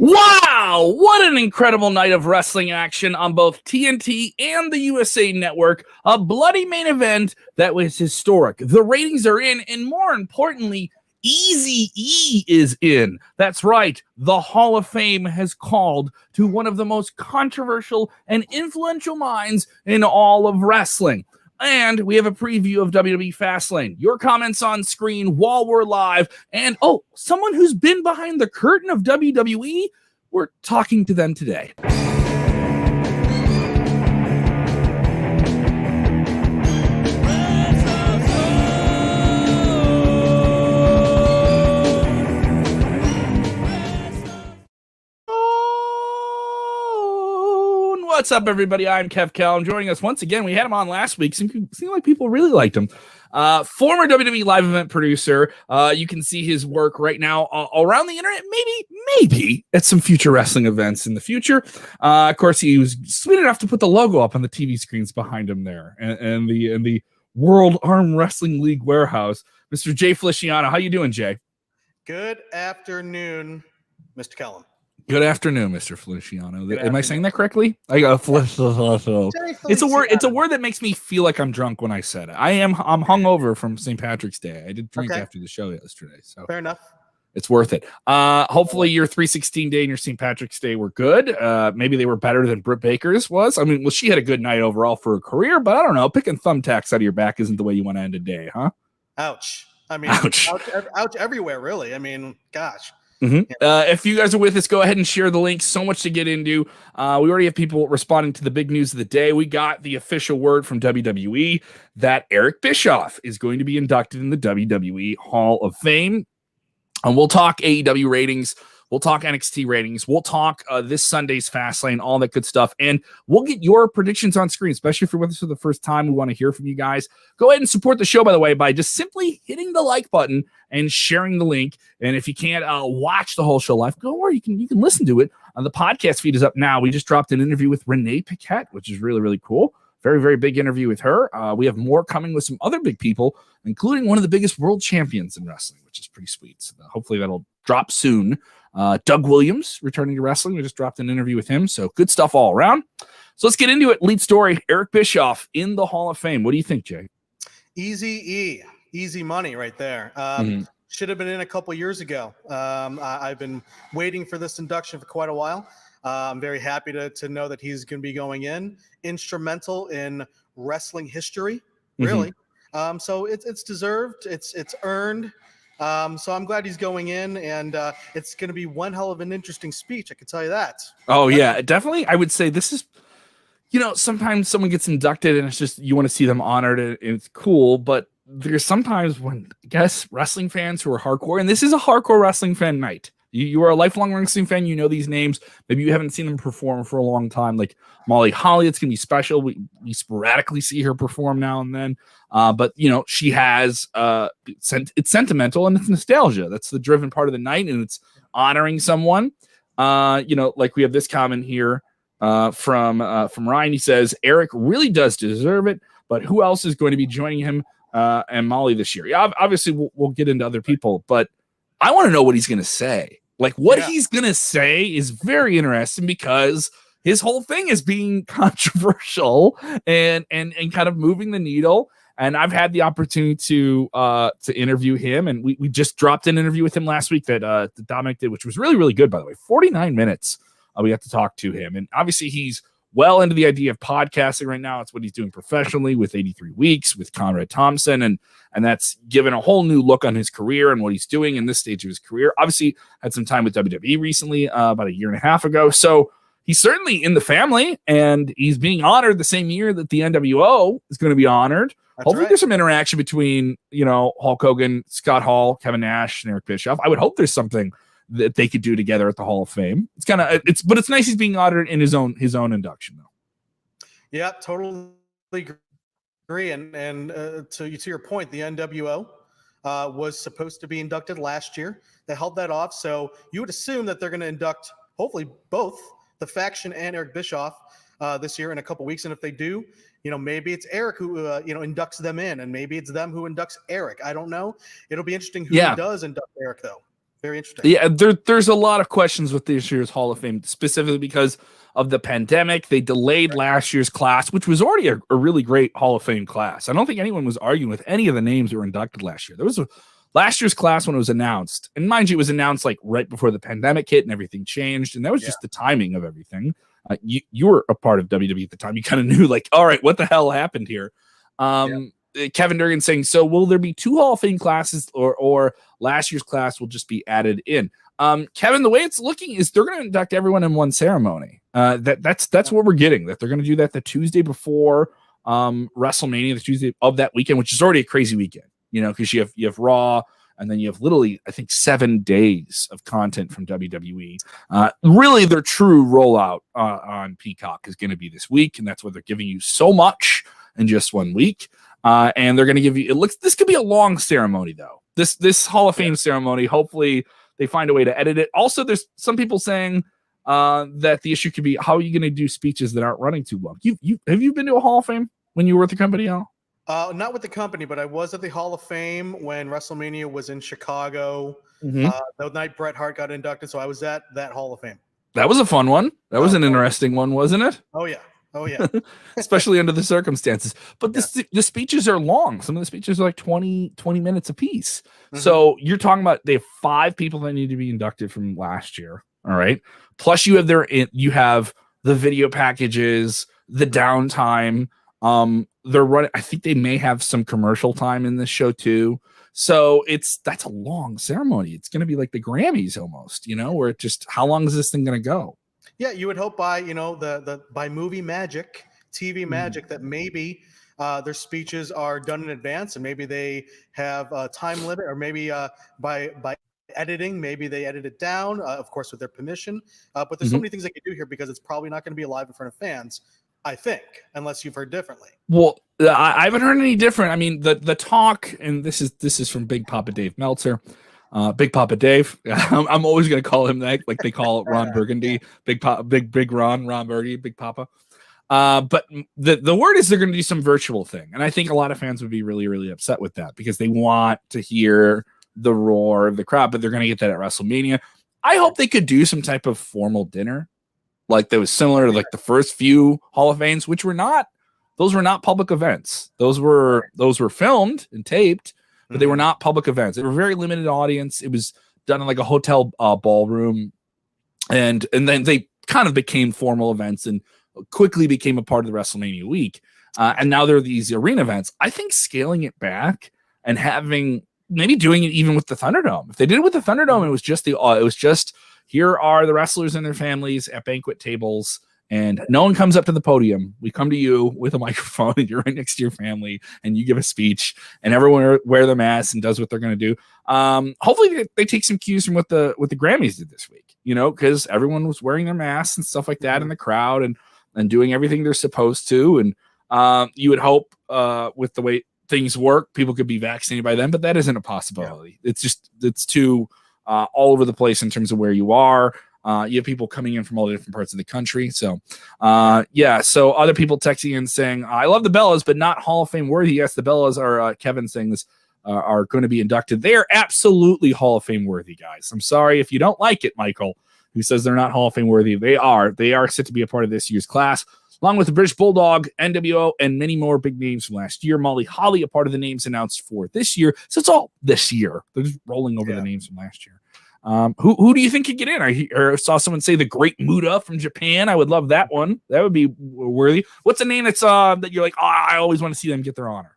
Wow, what an incredible night of wrestling action on both TNT and the USA Network. A bloody main event that was historic. The ratings are in, and more importantly, Eazy-E is in. That's right, the Hall of Fame has called to one of the most controversial and influential minds in all of wrestling. And we have a preview of WWE Fastlane. Your comments on screen while we're live. And someone who's been behind the curtain of WWE, we're talking to them today. What's up, everybody? I'm Kev Kell. Joining us once again. We had him on last week. Seemed like people really liked him. Former WWE live event producer. You can see his work right now around the internet. Maybe at some future wrestling events in the future. Of course, he was sweet enough to put the logo up on the TV screens behind him there, and the World Arm Wrestling League warehouse. Mr. Jay Feliciano, how you doing, Jay? Good afternoon, Mr. Kellum. Good afternoon, Mr. Feliciano. Am I saying that correctly? It's a word. It's a word that makes me feel like I'm drunk when I said it. I'm hungover from St. Patrick's Day. I did drink after the show yesterday, so fair enough. It's worth it. Hopefully your 316 day and your St. Patrick's Day were good. Maybe they were better than Britt Baker's was. I mean, well, she had a good night overall for her career, but I don't know. Picking thumbtacks out of your back isn't the way you want to end a day, huh? Ouch. I mean, ouch everywhere, really. I mean, gosh. Mm-hmm. If you guys are with us, go ahead and share the link. So much to get into. We already have people responding to the big news of the day. We got the official word from WWE that Eric Bischoff is going to be inducted in the WWE Hall of Fame. And we'll talk AEW ratings. We'll talk NXT ratings. We'll talk this Sunday's Fastlane, all that good stuff. And we'll get your predictions on screen, especially if you're with us for the first time. We want to hear from you guys. Go ahead and support the show, by the way, by just simply hitting the like button and sharing the link. And if you can't watch the whole show live, go where you can listen to it. The podcast feed is up now. We just dropped an interview with Renee Paquette, which is really, really cool. Very, very big interview with her. We have more coming with some other big people, including one of the biggest world champions in wrestling, which is pretty sweet. So hopefully that'll drop soon. Doug Williams returning to wrestling. We just dropped an interview with him. So good stuff all around. So let's get into it. Lead story, Eric Bischoff in the Hall of Fame. What do you think, Jay? Easy money right there. Should have been in a couple years ago. I've been waiting for this induction for quite a while. I'm very happy to know that he's going to be going in. Instrumental in wrestling history, really. So it's deserved. It's earned. So I'm glad he's going in, and it's going to be one hell of an interesting speech. I can tell you that. Oh, yeah, definitely. I would say this is, sometimes someone gets inducted and it's just, you want to see them honored and it's cool. But there's sometimes when, I guess, wrestling fans who are hardcore, and this is a hardcore wrestling fan night. You are a lifelong wrestling fan. You know these names. Maybe you haven't seen them perform for a long time. Like Molly Holly, it's going to be special. We sporadically see her perform now and then. But, she has it's sentimental and it's nostalgia. That's the driven part of the night, and it's honoring someone. Like we have this comment here from Ryan. He says, Eric really does deserve it, but who else is going to be joining him and Molly this year? Yeah, obviously we'll get into other people, but I want to know what he's going to say. Like what he's going to say is very interesting because his whole thing is being controversial and kind of moving the needle. And I've had the opportunity to interview him, and we just dropped an interview with him last week that Dominic did, which was really, really good, by the way. 49 minutes we got to talk to him. And obviously he's well into the idea of podcasting right now. It's what he's doing professionally with 83 Weeks with Conrad Thompson. And that's given a whole new look on his career and what he's doing in this stage of his career. Obviously had some time with WWE recently, about a year and a half ago. So he's certainly in the family, and he's being honored the same year that the NWO is going to be honored. Hopefully there's some interaction between, Hulk Hogan, Scott Hall, Kevin Nash, and Eric Bischoff. I would hope there's something that they could do together at the Hall of Fame. But it's nice he's being honored in his own induction, though. Yeah, totally agree. And to your point, the NWO was supposed to be inducted last year. They held that off, so you would assume that they're going to induct hopefully both the faction and Eric Bischoff this year in a couple weeks. And if they do, maybe it's Eric who inducts them in, and maybe it's them who inducts Eric. I don't know. It'll be interesting who does induct Eric, though. Very interesting. Yeah, there's a lot of questions with this year's Hall of Fame, specifically because of the pandemic. They delayed last year's class, which was already a really great Hall of Fame class. I don't think anyone was arguing with any of the names that were inducted last year. There was last year's class when it was announced, and mind you, it was announced like right before the pandemic hit and everything changed, and that was just the timing of everything. You were a part of WWE at the time. You kind of knew, like, all right, what the hell happened here? Kevin Durgan saying, so will there be 2 Hall of Fame classes, or last year's class will just be added in? Kevin, the way it's looking is they're going to induct everyone in one ceremony. That's what we're getting, that they're going to do that the Tuesday before WrestleMania, the Tuesday of that weekend, which is already a crazy weekend, because you have Raw, and then you have literally, I think, 7 days of content from WWE. Really, their true rollout on Peacock is going to be this week, and that's why they're giving you so much in just 1 week. And they're going to give you, this could be a long ceremony, though. This Hall of Fame ceremony, hopefully they find a way to edit it. Also, there's some people saying that the issue could be, how are you going to do speeches that aren't running too long? Have you been to a Hall of Fame when you were with the company, Al? Not with the company, but I was at the Hall of Fame when WrestleMania was in Chicago. Mm-hmm. The night Bret Hart got inducted, so I was at that Hall of Fame. That was a fun one. That was an interesting one, wasn't it? Oh yeah. Especially under the circumstances. But the speeches are long. Some of the speeches are like 20 minutes apiece. Mm-hmm. So you're talking about, they have 5 people that need to be inducted from last year. All right. Plus you have the video packages, the downtime. They're running, I think they may have some commercial time in this show too. So that's a long ceremony. It's going to be like the Grammys almost, where it just, how long is this thing going to go? Yeah, you would hope by, by movie magic, TV magic, that maybe their speeches are done in advance, and maybe they have a time limit, or maybe by editing, maybe they edit it down, of course, with their permission. But there's so many things they can do here, because it's probably not going to be live in front of fans, I think, unless you've heard differently. Well, I haven't heard any different. I mean, the talk, and this is from Big Papa Dave Meltzer. Big Papa Dave. I'm always going to call him that, like they call Ron Burgundy. Big Ron Burgundy, Big Papa. But the word is they're going to do some virtual thing. And I think a lot of fans would be really, really upset with that, because they want to hear the roar of the crowd, but they're going to get that at WrestleMania. I hope they could do some type of formal dinner, like that was similar to like the first few Hall of Fames, which were not public events. Those were filmed and taped, but they were not public events. They were very limited audience. It was done in like a hotel ballroom, and then they kind of became formal events and quickly became a part of the WrestleMania week. And now there are these arena events. I think scaling it back and maybe doing it even with the Thunderdome. If they did it with the Thunderdome, it was just here are the wrestlers and their families at banquet tables, and no one comes up to the podium. We come to you with a microphone, and you're right next to your family, and you give a speech, and everyone wear their masks and does what they're going to do. Hopefully they take some cues from what the Grammys did this week, because everyone was wearing their masks and stuff like that in the crowd, and doing everything they're supposed to. And you would hope with the way things work, people could be vaccinated by then, but that isn't a possibility. Yeah. It's too all over the place in terms of where you are. You have people coming in from all the different parts of the country. So, so other people texting in saying, I love the Bellas, but not Hall of Fame worthy. Yes, the Bellas are, Kevin saying this, are going to be inducted. They are absolutely Hall of Fame worthy, guys. I'm sorry if you don't like it, Michael, who says they're not Hall of Fame worthy. They are set to be a part of this year's class, along with the British Bulldog, NWO, and many more big names from last year. Molly Holly, a part of the names announced for this year. So it's all this year. They're just rolling over the names from last year. Who do you think could get in? I saw someone say the Great Muta from Japan. I would love that one. That would be worthy. What's a name that's that you're like, I always want to see them get their honor?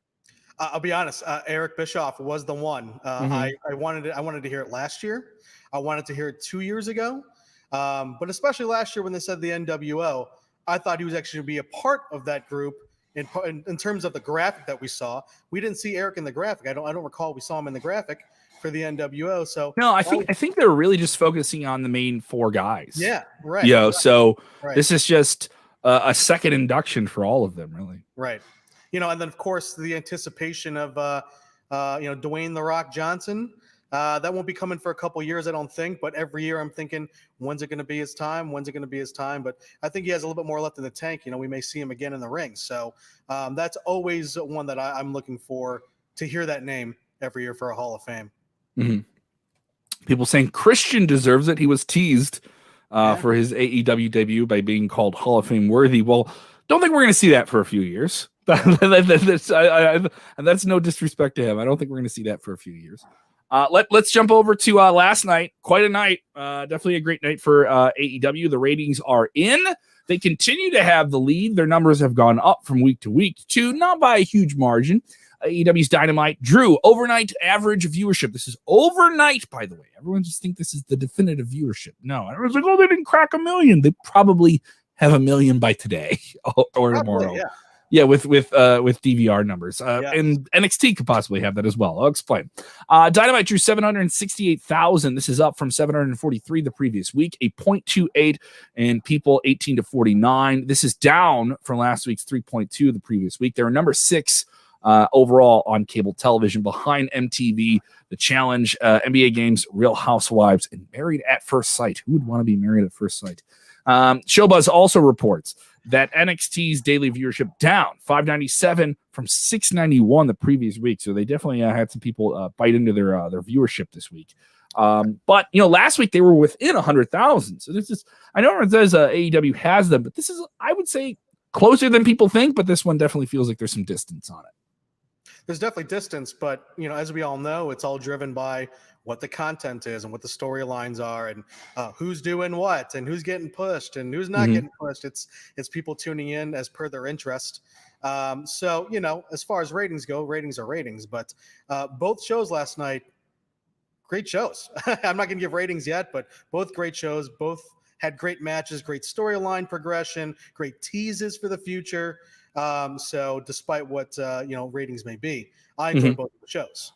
I'll be honest. Eric Bischoff was the one. I wanted to hear it last year. I wanted to hear it 2 years ago. But especially last year when they said the NWO, I thought he was actually going to be a part of that group in terms of the graphic that we saw. We didn't see Eric in the graphic. I don't recall we saw him in the graphic for the NWO. So no, I think they're really just focusing on the main 4 guys. Yeah, right. So this is just a second induction for all of them, really. Right. And then of course the anticipation of Dwayne "The Rock" Johnson. That won't be coming for a couple years, I don't think. But every year I'm thinking, when's it going to be his time? When's it going to be his time? But I think he has a little bit more left in the tank. We may see him again in the ring. So that's always one that I'm looking for, to hear that name every year for a Hall of Fame. Mm-hmm. People saying Christian deserves it. He was teased for his AEW debut by being called Hall of Fame worthy. Well, don't think we're going to see that for a few years. And that's no disrespect to him. I don't think we're going to see that for a few years. Let's jump over to last night. Quite a night. Definitely a great night for AEW. The ratings are in. They continue to have the lead. Their numbers have gone up from week to week, too, not by a huge margin. AEW's Dynamite drew overnight average viewership. This is overnight, by the way. Everyone just think this is the definitive viewership. No, everyone's like, oh, they didn't crack 1 million. They probably have 1 million by today or tomorrow. Yeah, with DVR numbers. And NXT could possibly have that as well. I'll explain. Dynamite drew 768,000. This is up from 743 the previous week, a 0.28, and people 18 to 49. This is down from last week's 3.2 the previous week. They were number 6 overall on cable television, behind MTV, The Challenge, NBA Games, Real Housewives, and Married at First Sight. Who would want to be married at first sight? Showbuzz also reports that NXT's daily viewership down 597 from 691 the previous week. So they definitely had some people bite into their viewership this week. But last week they were within 100,000. So this is, I know it says AEW has them, but this is, I would say, closer than people think. But this one definitely feels like there's some distance on it. There's definitely distance, but as we all know, it's all driven by what the content is and what the storylines are, and who's doing what, and who's getting pushed and who's not getting pushed. It's people tuning in as per their interest. So as far as ratings go, ratings are ratings. But both shows last night, great shows. I'm not going to give ratings yet, but both great shows. Both had great matches, great storyline progression, great teases for the future. So despite what ratings may be, I enjoy both of the shows.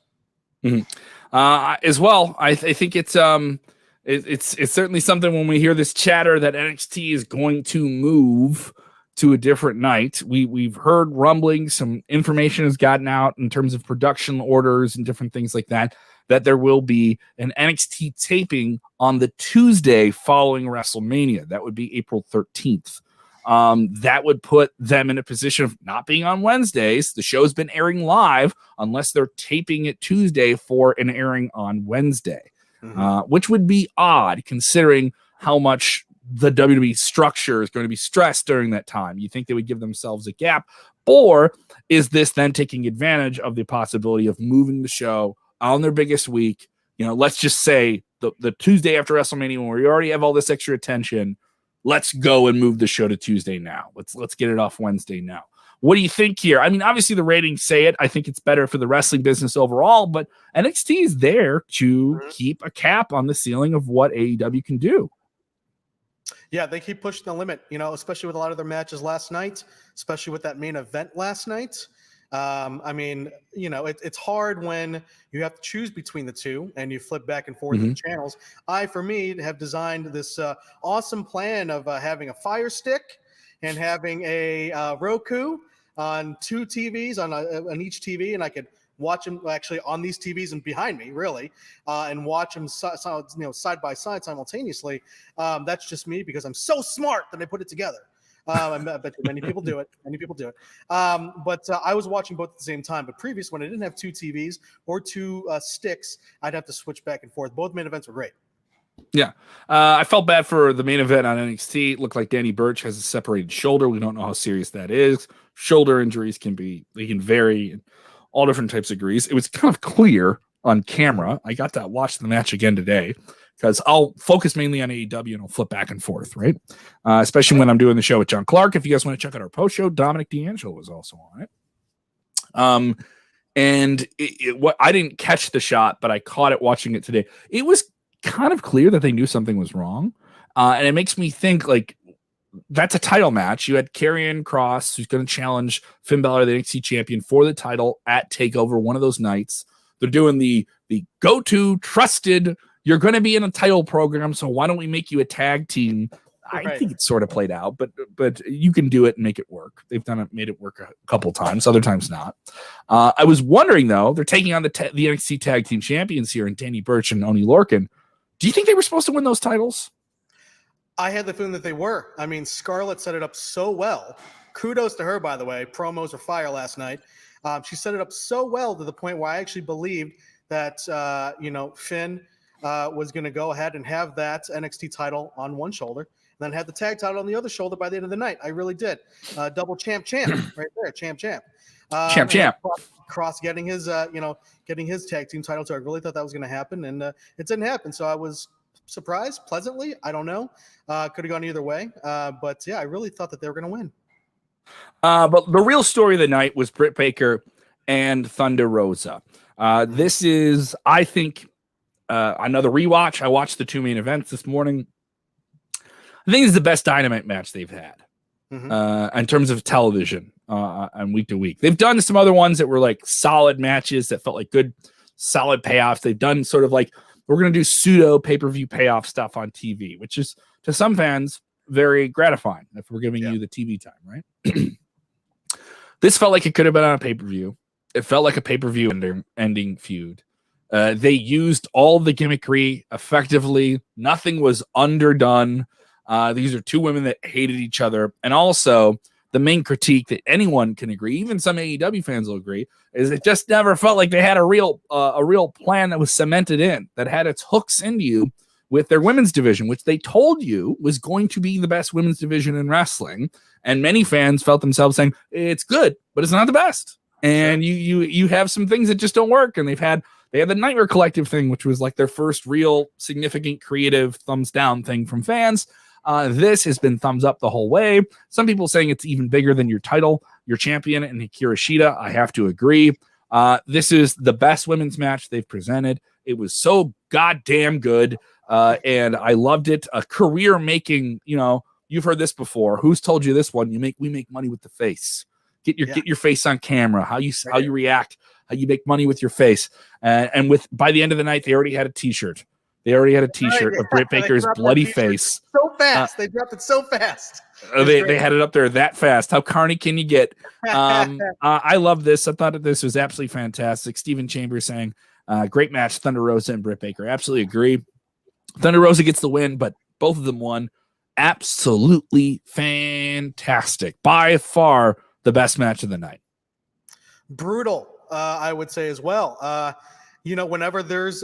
As well, I think it's certainly something when we hear this chatter that NXT is going to move to a different night. We've heard rumblings, some information has gotten out in terms of production orders and different things like that there will be an NXT taping on the Tuesday following WrestleMania. That would be April 13th. That would put them in a position of not being on Wednesdays. The show's been airing live unless they're taping it Tuesday for an airing on Wednesday, which would be odd considering how much the WWE structure is going to be stressed during that time. You think they would give themselves a gap, or is this then taking advantage of the possibility of moving the show on their biggest week? Let's just say the Tuesday after WrestleMania, when we already have all this extra attention, let's go and move the show to Tuesday now. Let's get it off Wednesday now. What do you think here? I mean, obviously the ratings say it. I think it's better for the wrestling business overall, but NXT is there to keep a cap on the ceiling of what AEW can do. Yeah, they keep pushing the limit, especially with a lot of their matches last night, especially with that main event last night. It's hard when you have to choose between the two and you flip back and forth in the channels. For me, have designed this awesome plan of having a Fire Stick and having a Roku on 2 TVs on each TV, and I could watch them actually on these TVs and behind me, really, and watch them side by side simultaneously. That's just me because I'm so smart that I put it together. I bet you many people do it. But I was watching both at the same time. But previous, when I didn't have 2 TVs or 2 sticks, I'd have to switch back and forth. Both main events were great. Yeah. I felt bad for the main event on NXT. It looked like Danny Burch has a separated shoulder. We don't know how serious that is. Shoulder injuries can vary in all different types of degrees. It was kind of clear on camera. I got to watch the match again today, because I'll focus mainly on AEW and I'll flip back and forth, right? Especially when I'm doing the show with John Clark. If you guys want to check out our post show, Dominic D'Angelo was also on it. And what I didn't catch the shot, but I caught it watching it today. It was kind of clear that they knew something was wrong. And it makes me think, like, that's a title match. You had Karrion Kross, who's going to challenge Finn Balor, the NXT champion, for the title at TakeOver one of those nights. They're doing the go-to trusted, you're going to be in a title program, so why don't we make you a tag team? I think it's sort of played out, but you can do it and make it work. They've made it work a couple times, other times not. I was wondering, though, they're taking on the NXT tag team champions here in Danny Burch and Oney Lorcan. Do you think they were supposed to win those titles? I had the feeling that they were. I mean, Scarlett set it up so well. Kudos to her, by the way. Promos were fire last night. She set it up so well to the point where I actually believed that, Finn was going to go ahead and have that NXT title on one shoulder, and then have the tag title on the other shoulder by the end of the night. I really did. Double champ right there, champ. Champ. Cross getting his getting his tag team title. So I really thought that was going to happen, and it didn't happen. So I was surprised pleasantly. I don't know. Could have gone either way. But yeah, I really thought that they were going to win. But the real story of the night was Britt Baker and Thunder Rosa. This is, I think, another rewatch. I watched the two main events this morning. I think it's the best Dynamite match they've had in terms of television on week to week. They've done some other ones that were like solid matches that felt like good, solid payoffs. They've done sort of like, we're going to do pseudo pay-per-view payoff stuff on TV, which is to some fans very gratifying if we're giving you the TV time, right? This felt like it could have been on a pay-per-view. It felt like a pay-per-view ending feud. They used all the gimmickry effectively. Nothing was underdone. These are two women that hated each other. And also, the main critique that anyone can agree, even some AEW fans will agree, is it just never felt like they had a real plan that was cemented in, that had its hooks into you with their women's division, which they told you was going to be the best women's division in wrestling. And many fans felt themselves saying, it's good, but it's not the best. And you have some things that just don't work. And they had the Nightmare Collective thing, which was like their first real significant creative thumbs down thing from fans. This has been thumbs up the whole way. Some people saying it's even bigger than your title, your champion, and Hikaru Shida. I have to agree. This is the best women's match they've presented. It was so goddamn good. And I loved it. A career making, you've heard this before. Who's told you this one? We make money with the face. Get your face on camera. How you react. How you make money with your face. And by the end of the night, they already had a T-shirt. They already had a T-shirt of Britt Baker's bloody face. So fast. They dropped it so fast. They had it up there that fast. How carny can you get? I love this. I thought that this was absolutely fantastic. Steven Chambers saying, great match, Thunder Rosa and Britt Baker. Absolutely agree. Thunder Rosa gets the win, but both of them won. Absolutely fantastic. By far the best match of the night. Brutal, I would say as well. Whenever there's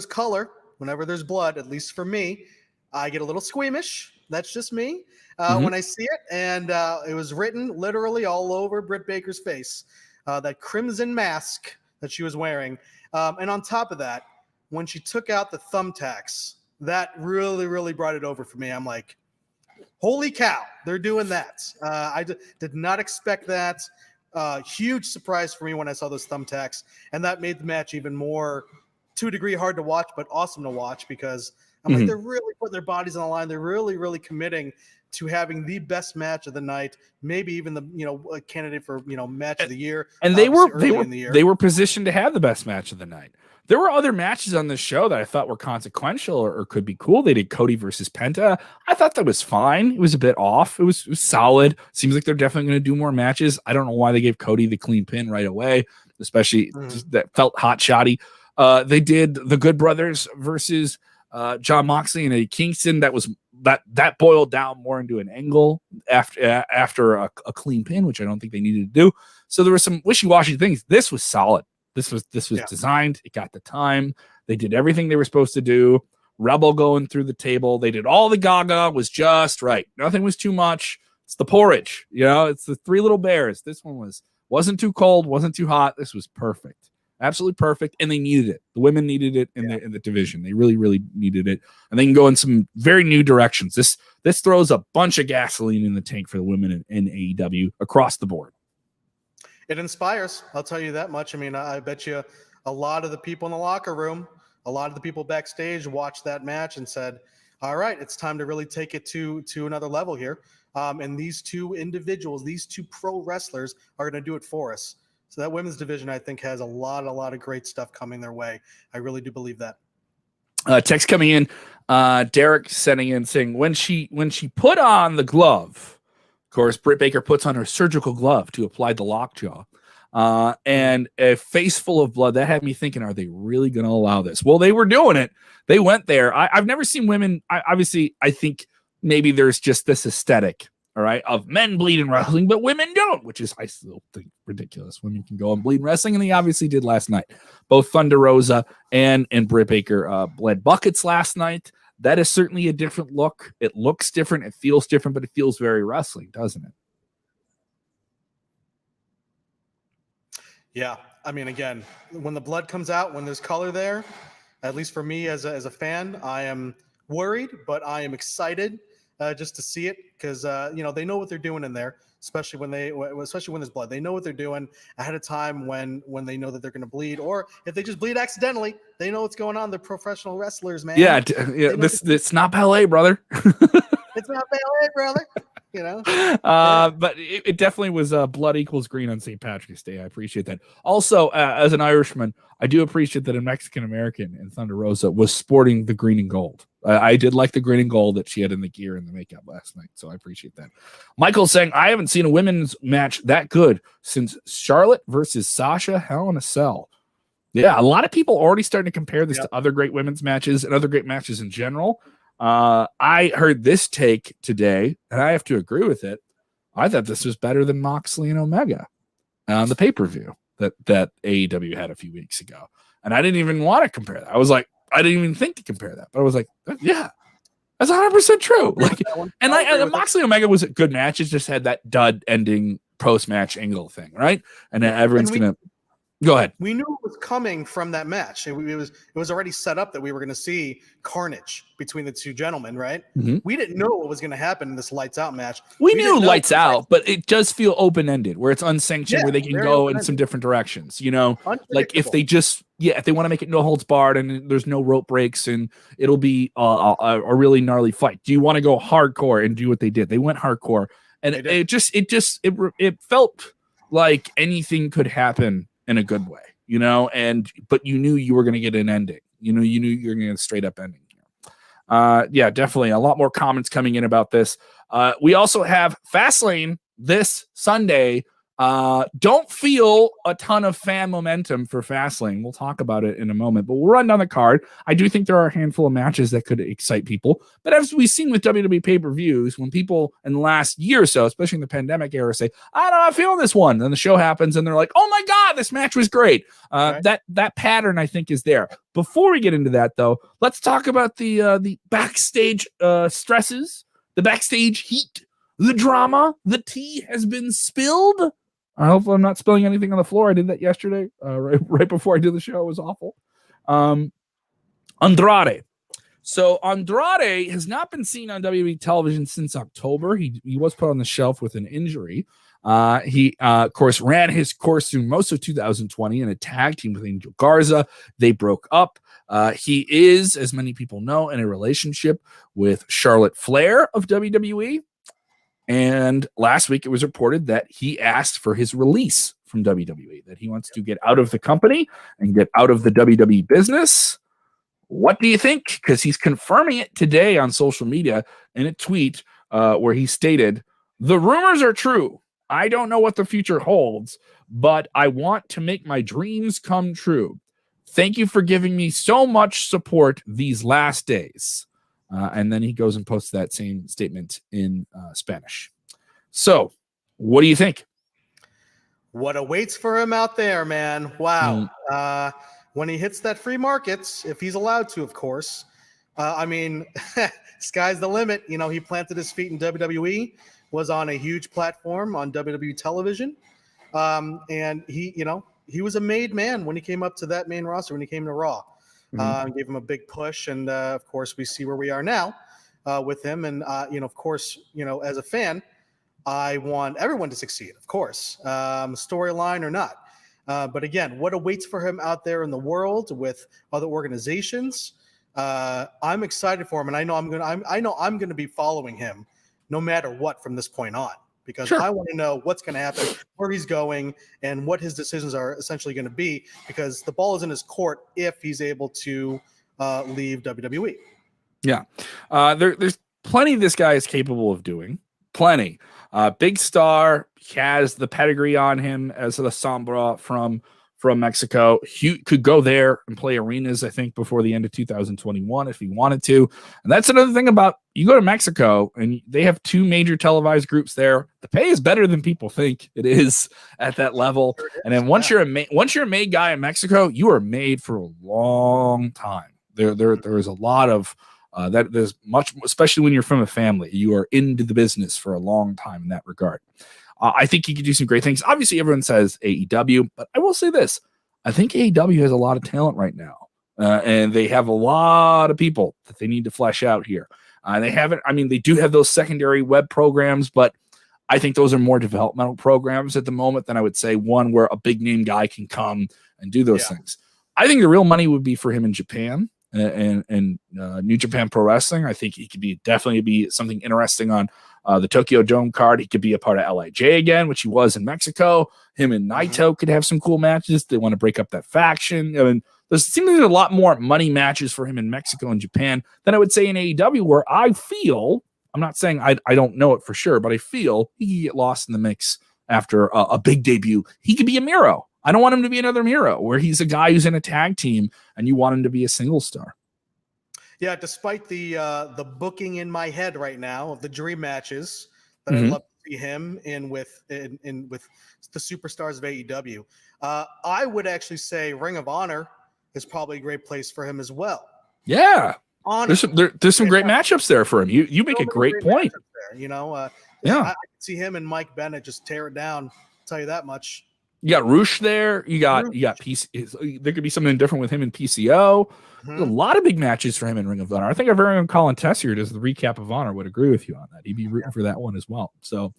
color, whenever there's blood, at least for me, I get a little squeamish. That's just me when I see it. And it was written literally all over Britt Baker's face, that crimson mask that she was wearing. And on top of that, when she took out the thumbtacks, that really, really brought it over for me. I'm like, holy cow, they're doing that. I did not expect that. Huge surprise for me when I saw those thumbtacks. And that made the match even more, to a degree, hard to watch, but awesome to watch, because I'm like, they're really putting their bodies on the line. They're really, really committing to having the best match of the night, maybe even the a candidate for match of the year. And they were positioned to have the best match of the night. There were other matches on this show that I thought were consequential or could be cool. They did Cody versus Penta. I thought that was fine. It was a bit off. It was solid. Seems like they're definitely going to do more matches. I don't know why they gave Cody the clean pin right away, especially that felt hot shotty. They did the Good Brothers versus John Moxley and Eddie Kingston. That boiled down more into an angle after a clean pin, which I don't think they needed to do. So there were some wishy-washy things. This was solid. This was designed. It got the time. They did everything they were supposed to do. Rebel going through the table. They did all the gaga was just right. Nothing was too much. It's the porridge. It's the Three Little Bears. This one wasn't too cold, wasn't too hot. This was perfect. Absolutely perfect. And they needed it. The women needed it in the division. They really, really needed it. And they can go in some very new directions. This throws a bunch of gasoline in the tank for the women in AEW across the board. It inspires. I'll tell you that much. I mean, I bet you a lot of the people in the locker room, a lot of the people backstage watched that match and said, all right, it's time to really take it to another level here. And these two individuals, these two pro wrestlers are going to do it for us. So that women's division, I think, has a lot of great stuff coming their way. I really do believe that. Text coming in, Derek sending in saying, when she put on the glove, of course, Britt Baker puts on her surgical glove to apply the lockjaw, and a face full of blood. That had me thinking, are they really going to allow this? Well, they were doing it. They went there. I've never seen women. I think maybe there's just this aesthetic all right, of men bleed in wrestling, but women don't, which is, I still think, ridiculous. Women can go and bleed in wrestling, and they obviously did last night. Both Thunder Rosa and Britt Baker bled buckets last night. That is certainly a different look. It looks different. It feels different, but it feels very wrestling, doesn't it? Yeah. I mean, again, when the blood comes out, when there's color there, at least for me as a fan, I am worried, but I am excited just to see it because, they know what they're doing in there, especially when there's blood. They know what they're doing ahead of time when they know that they're going to bleed, or if they just bleed accidentally, they know what's going on. They're professional wrestlers, man. Yeah. It's not ballet, brother. It's not ballet, brother. But it definitely was blood equals green on St. Patrick's Day. I appreciate that. Also, as an Irishman, I do appreciate that a Mexican American in Thunder Rosa was sporting the green and gold. I did like the green and gold that she had in the gear and the makeup last night, so I appreciate that. Michael's saying, I haven't seen a women's match that good since Charlotte versus Sasha Hell in a Cell. Yeah, a lot of people already starting to compare this to other great women's matches and other great matches in general. I heard this take today, and I have to agree with it. I thought this was better than Moxley and Omega on the pay-per-view that AEW had a few weeks ago. And I didn't even want to compare that. I was like, I didn't even think to compare that. But I was like, yeah, that's 100% true. Like, and Moxley and Omega was a good match. It just had that dud ending post-match angle thing, right? And then everyone's going to go ahead. We knew it was coming from that match. It was already set up that we were going to see carnage between the two gentlemen, right? Mm-hmm. We didn't know what was going to happen in this lights out match. We knew lights out, but it does feel open-ended, where it's unsanctioned, where they can go in some different directions. Like if they just if they want to make it no holds barred and there's no rope breaks and it'll be a really gnarly fight. Do you want to go hardcore and do what they did? They went hardcore, and it felt like anything could happen in a good way, but you knew you were going to get an ending. You knew you were going to get a straight up ending. Yeah, definitely a lot more comments coming in about this. We also have Fastlane this Sunday. Don't feel a ton of fan momentum for Fastlane. We'll talk about it in a moment, but we'll run down the card. I do think there are a handful of matches that could excite people, but as we've seen with WWE pay-per-views, when people in the last year or so, especially in the pandemic era, say, I don't know, I'm feeling this one, then the show happens and they're like, oh my God, this match was great. Right. That pattern, I think, is there. Before we get into that, though, let's talk about the backstage stresses, the backstage heat, the drama. The tea has been spilled. I hope I'm not spilling anything on the floor. I did that yesterday, right before I did the show. It was awful. Andrade. So Andrade has not been seen on WWE television since October. He was put on the shelf with an injury. He, of course, ran his course through most of 2020 in a tag team with Angel Garza. They broke up. He is, as many people know, in a relationship with Charlotte Flair of WWE. And last week it was reported that he asked for his release from WWE, that he wants to get out of the company and get out of the WWE business. What do you think? Because he's confirming it today on social media in a tweet where he stated, the rumors are true. I don't know what the future holds, but I want to make my dreams come true. Thank you for giving me so much support these last days. And then he goes and posts that same statement in Spanish. So, what do you think? What awaits for him out there, man? Wow. When he hits that free markets, if he's allowed to, of course. Sky's the limit. He planted his feet in WWE, was on a huge platform on WWE television. And he was a made man when he came up to that main roster, when he came to Raw. Gave him a big push, and of course we see where we are now with him. And of course, as a fan, I want everyone to succeed, of course, storyline or not. But again, what awaits for him out there in the world with other organizations? I'm excited for him, and I know I'm gonna be following him no matter what from this point on. Because I want to know what's going to happen, where he's going, and what his decisions are essentially going to be, because the ball is in his court if he's able to leave WWE. Yeah. There's plenty this guy is capable of doing. Plenty. Big star. He has the pedigree on him as the Sombra from from Mexico. He could go there and play arenas, I think, before the end of 2021 if he wanted to. And that's another thing about you go to Mexico and they have 2 major televised groups there. The pay is better than people think it is at that level. And then once you're a made guy in Mexico, you are made for a long time. There is a lot of that. There's much, especially when you're from a family, you are into the business for a long time in that regard. I think he could do some great things. Obviously, everyone says AEW, but I will say this. I think AEW has a lot of talent right now, and they have a lot of people that they need to flesh out here. They haven't, I mean, they do have those secondary web programs, but I think those are more developmental programs at the moment than I would say one where a big name guy can come and do those things. I think the real money would be for him in Japan and New Japan Pro Wrestling. I think he could definitely be something interesting on the Tokyo Dome card. He could be a part of LIJ again, which he was in Mexico. Him and Naito could have some cool matches. They want to break up that faction. I mean, there seems to be a lot more money matches for him in Mexico and Japan than I would say in AEW, where I feel, I'm not saying I don't know it for sure, but I feel he could get lost in the mix after a big debut. He could be a Miro. I don't want him to be another Miro, where he's a guy who's in a tag team and you want him to be a single star. Yeah, despite the booking in my head right now of the dream matches that I'd love to see him in with the superstars of AEW, I would actually say Ring of Honor is probably a great place for him as well. Yeah, there's some great matchups there for him. You make a great point. There, you know, I could see him and Mike Bennett just tear it down. I'll tell you that much. You got Roosh there. You got PC. There could be something different with him in PCO. There's a lot of big matches for him in Ring of Honor. I think our very own Colin Tessier does the recap of Honor would agree with you on that. He'd be rooting for that one as well. So,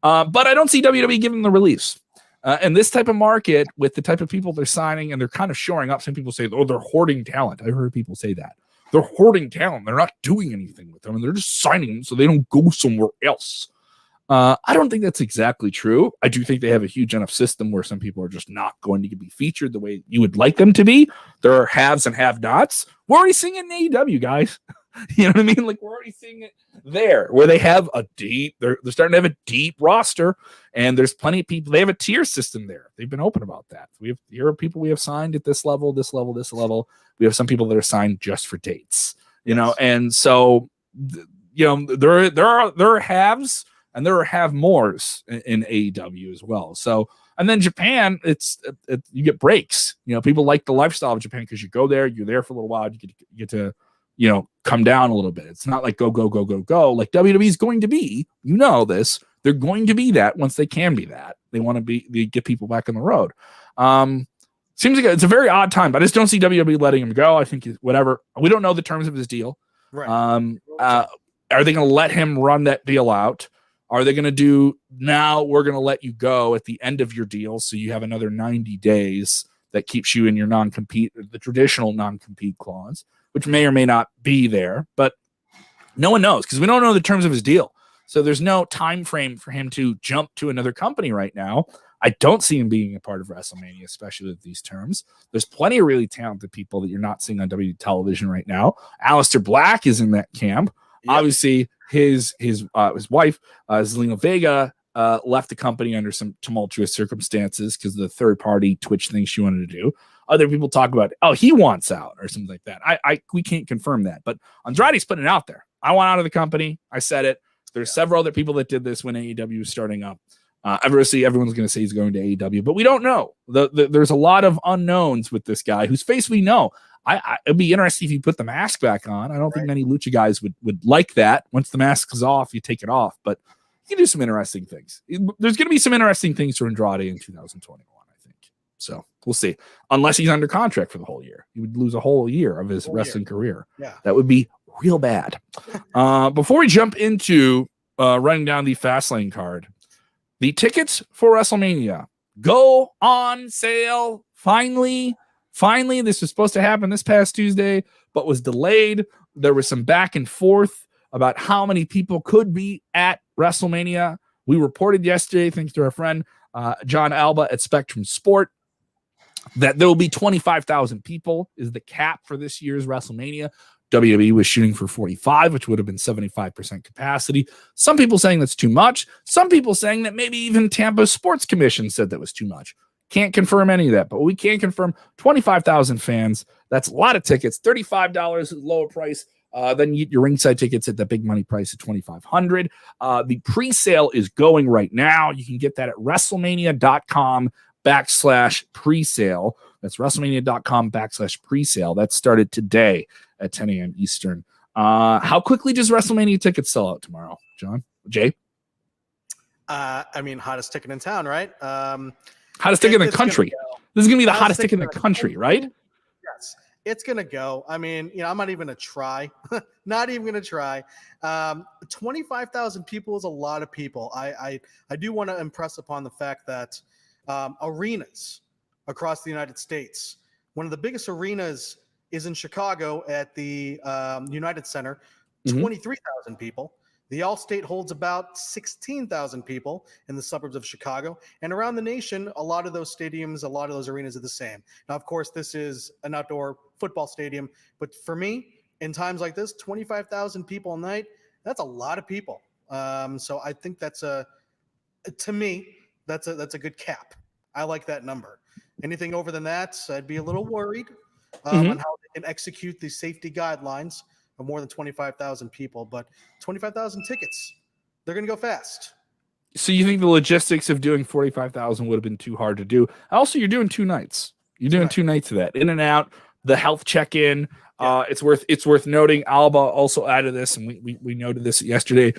but I don't see WWE giving the release. And this type of market with the type of people they're signing and they're kind of shoring up. Some people say, oh, they're hoarding talent. I've heard people say that. They're hoarding talent. They're not doing anything with them and they're just signing them so they don't go somewhere else. I don't think that's exactly true. I do think they have a huge enough system where some people are just not going to be featured the way you would like them to be. There are haves and have-nots. We're already seeing it in AEW, guys. You know what I mean? Like, we're already seeing it there where they have they're starting to have a deep roster and there's plenty of people. They have a tier system there. They've been open about that. Here are people we have signed at this level, this level, this level. We have some people that are signed just for dates, you know? And so, you know, there are haves and there are have-mores in AEW as well. So, and then Japan, you get breaks. You know, people like the lifestyle of Japan because you go there, you're there for a little while, you get to, you know, come down a little bit. It's not like go like WWE is going to be. You know this. They're going to be that once they can be that. They want to they get people back on the road. Seems like it's a very odd time, but I just don't see WWE letting him go. I think whatever. We don't know the terms of his deal. Right. Are they going to let him run that deal out? Are they going to do, now we're going to let you go at the end of your deal so you have another 90 days that keeps you in your non-compete, the traditional non-compete clause, which may or may not be there, but no one knows because we don't know the terms of his deal. So there's no time frame for him to jump to another company right now. I don't see him being a part of WrestleMania, especially with these terms. There's plenty of really talented people that you're not seeing on WWE television right now. Aleister Black is in that camp. Yep. Obviously, his wife, Zelina Vega, left the company under some tumultuous circumstances because of the third-party Twitch thing she wanted to do. Other people talk about, oh, he wants out or something like that. We can't confirm that, but Andrade's putting it out there. I want out of the company. I said it. There's several other people that did this when AEW was starting up. Obviously, everyone's going to say he's going to AEW, but we don't know. There's a lot of unknowns with this guy whose face we know. It'd be interesting if you put the mask back on. I don't think many lucha guys would like that. Once the mask is off, you take it off, but you can do some interesting things. There's going to be some interesting things for Andrade in 2021, I think. So we'll see. Unless he's under contract for the whole year. He would lose a whole year of his wrestling career. Yeah. That would be real bad. Before we jump into running down the Fastlane card, the tickets for WrestleMania go on sale. Finally, this was supposed to happen this past Tuesday, but was delayed. There was some back and forth about how many people could be at WrestleMania. We reported yesterday, thanks to our friend John Alba at Spectrum Sport, that there will be 25,000 people is the cap for this year's WrestleMania. WWE was shooting for 45, which would have been 75% capacity. Some people saying that's too much. Some people saying that maybe even Tampa Sports Commission said that was too much. Can't confirm any of that, but we can confirm 25,000 fans. That's a lot of tickets. $35 lower price. Then you get your ringside tickets at the big money price of $2,500. The pre-sale is going right now. You can get that at WrestleMania.com/presale. That's WrestleMania.com/presale. That started today at 10 a.m. Eastern. How quickly does WrestleMania tickets sell out tomorrow, John? Jay? I mean, hottest ticket in town, right? Hottest ticket in the country. This is going to be the hottest ticket in the country, right? Yes, it's going to go. I mean, I'm not even going to try. Not even going to try. 25,000 people is a lot of people. I do want to impress upon the fact that arenas across the United States, one of the biggest arenas is in Chicago at the United Center, 23,000 people. The Allstate holds about 16,000 people in the suburbs of Chicago. And around the nation, a lot of those stadiums, a lot of those arenas are the same. Now, of course, this is an outdoor football stadium. But for me, in times like this, 25,000 people a night, that's a lot of people. So I think to me, that's a good cap. I like that number. Anything over than that, I'd be a little worried on how they can execute the safety guidelines of more than 25,000 people, but 25,000 tickets, they're going to go fast. So you think the logistics of doing 45,000 would have been too hard to do? Also, you're doing 2 nights. You're doing 2 nights of that. In and out, the health check-in. Yeah. It's worth noting. Alba also added this, and we noted this yesterday.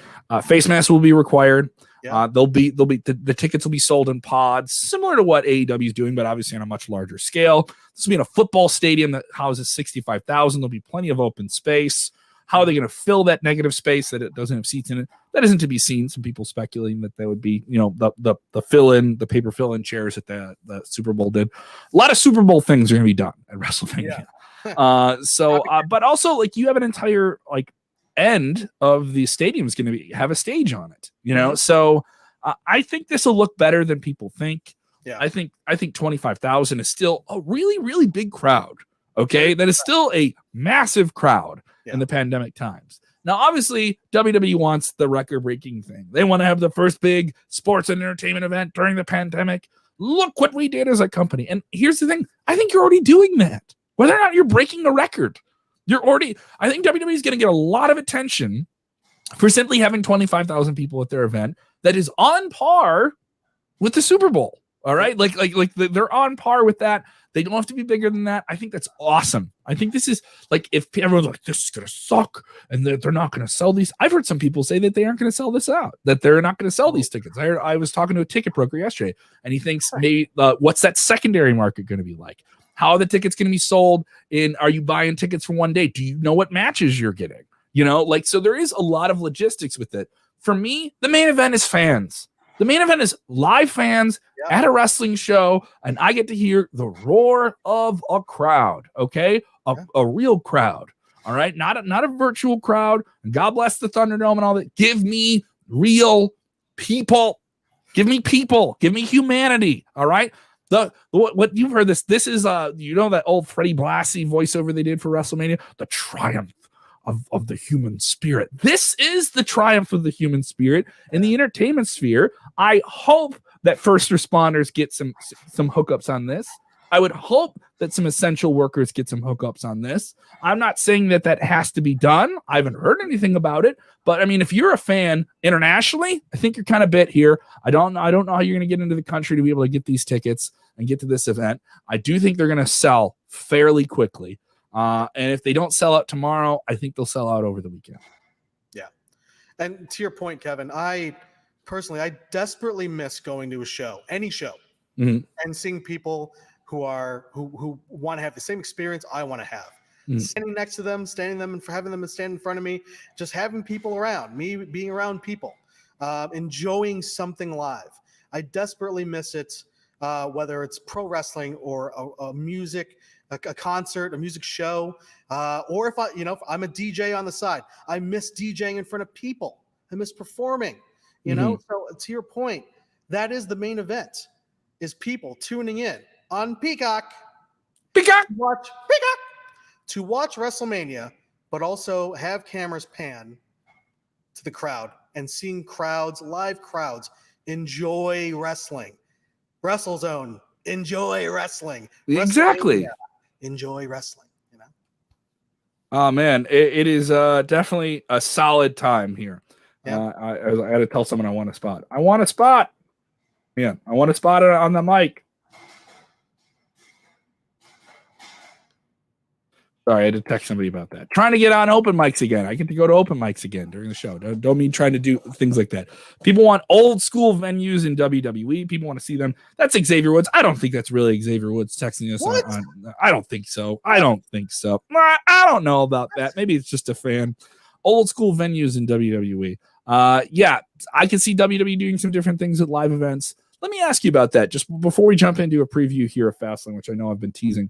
Face masks will be required. Yeah. The tickets will be sold in pods, similar to what AEW is doing, but obviously on a much larger scale. This will be in a football stadium that houses 65,000. There'll be plenty of open space. How are they going to fill that negative space that it doesn't have seats in it? That isn't to be seen. Some people speculating that there would be, the fill-in, the paper fill-in chairs that the Super Bowl did. A lot of Super Bowl things are going to be done at WrestleMania. Yeah. But also, like, you have an entire, like, end of the stadium is going to have a stage on it, So I think this will look better than people think. Yeah. I think 25,000 is still a really, really big crowd. Okay. That is still a massive crowd in the pandemic times. Now, obviously, WWE wants the record-breaking thing. They want to have the first big sports and entertainment event during the pandemic. Look what we did as a company. And here's the thing. I think you're already doing that. Whether or not you're breaking a record, I think WWE is going to get a lot of attention for simply having 25,000 people at their event that is on par with the Super Bowl. All right. Like they're on par with that. They don't have to be bigger than that. I think that's awesome. I think this is like, if everyone's like, this is going to suck and they're not going to sell these. I've heard some people say that they aren't going to sell this out, that they're not going to sell these tickets. I was talking to a ticket broker yesterday and he thinks maybe what's that secondary market going to be like? How are the tickets going to be sold? Are you buying tickets for one day? Do you know what matches you're getting? So there is a lot of logistics with it. For me, the main event is fans. The main event is live fans at a wrestling show, and I get to hear the roar of a crowd, okay? A real crowd, all right? Not a virtual crowd. And God bless the Thunderdome and all that. Give me real people. Give me people. Give me humanity, all right? What you've heard this is that old Freddie Blassie voiceover they did for WrestleMania, the triumph of the human spirit. This is the triumph of the human spirit in the entertainment sphere. I hope that first responders get some hookups on this. I would hope that some essential workers get some hookups on this. I'm not saying that has to be done. I haven't heard anything about it, but I mean, if you're a fan internationally, I think you're kind of bit here. I don't know how you're going to get into the country to be able to get these tickets and get to this event. I do think they're going to sell fairly quickly. And if they don't sell out tomorrow, I think they'll sell out over the weekend. Yeah. And to your point, Kevin, I desperately miss going to a show, any show, and seeing people who want to have the same experience I want to have. Standing next to them, and for having them stand in front of me, just having people around me, being around people, enjoying something live. I desperately miss it, whether it's pro wrestling or a music, a concert, a music show, or if I'm a DJ on the side. I miss DJing in front of people. I miss performing. So to your point, that is the main event: is people tuning in on Peacock to watch WrestleMania, but also have cameras pan to the crowd and seeing live crowds enjoy wrestling. WrestleZone enjoy wrestling. Exactly. Enjoy wrestling. Oh man, it is definitely a solid time here. Yeah. I had to tell someone I want a spot. I want a spot. Yeah, I want a spot on the mic. Sorry, I had to text somebody about that. Trying to get on open mics again. I get to go to open mics again during the show. Don't mean trying to do things like that. People want old school venues in WWE. People want to see them. That's Xavier Woods. I don't think that's really Xavier Woods texting us on. I don't think so. I don't know about that. Maybe it's just a fan. Old school venues in WWE. Yeah, I can see WWE doing some different things at live events. Let me ask you about that just before we jump into a preview here of Fastlane, which I know I've been teasing.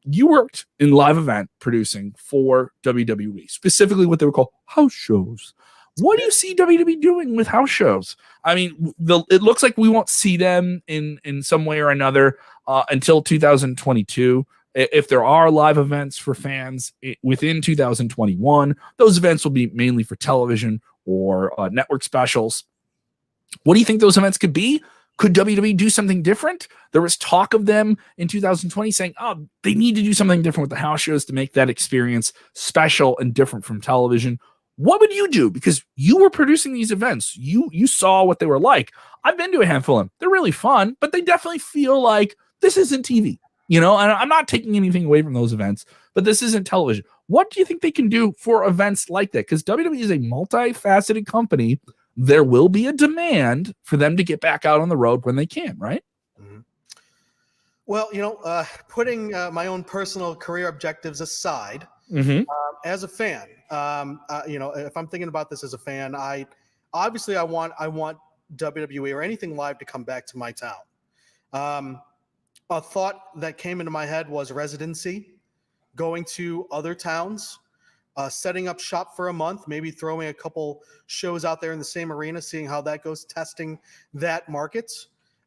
You worked in live event producing for WWE, specifically what they would call house shows. What do you see WWE doing with house shows? I mean, it looks like we won't see them in some way or another until 2022. If there are live events for fans within 2021, those events will be mainly for television or network specials. What do you think those events could be? Could WWE do something different? There was talk of them in 2020 saying, oh, they need to do something different with the house shows to make that experience special and different from television. What would you do? Because you were producing these events. You saw what they were like. I've been to a handful of them. They're really fun, but they definitely feel like this isn't TV. And I'm not taking anything away from those events, but this isn't television. What do you think they can do for events like that? Because WWE is a multifaceted company. There will be a demand for them to get back out on the road when they can, right? Mm-hmm. Well, putting my own personal career objectives aside, as a fan, if I'm thinking about this as a fan, I want WWE or anything live to come back to my town. A thought that came into my head was residency, going to other towns. Setting up shop for a month, maybe throwing a couple shows out there in the same arena, seeing how that goes, testing that market,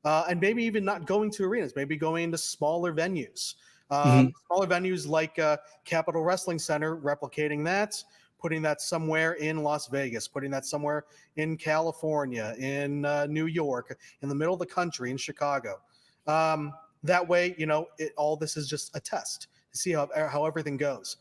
and maybe even not going to arenas, maybe going into smaller venues. Smaller venues like Capitol Wrestling Center, replicating that, putting that somewhere in Las Vegas, putting that somewhere in California, in New York, in the middle of the country, in Chicago. That way, all this is just a test to see how everything goes.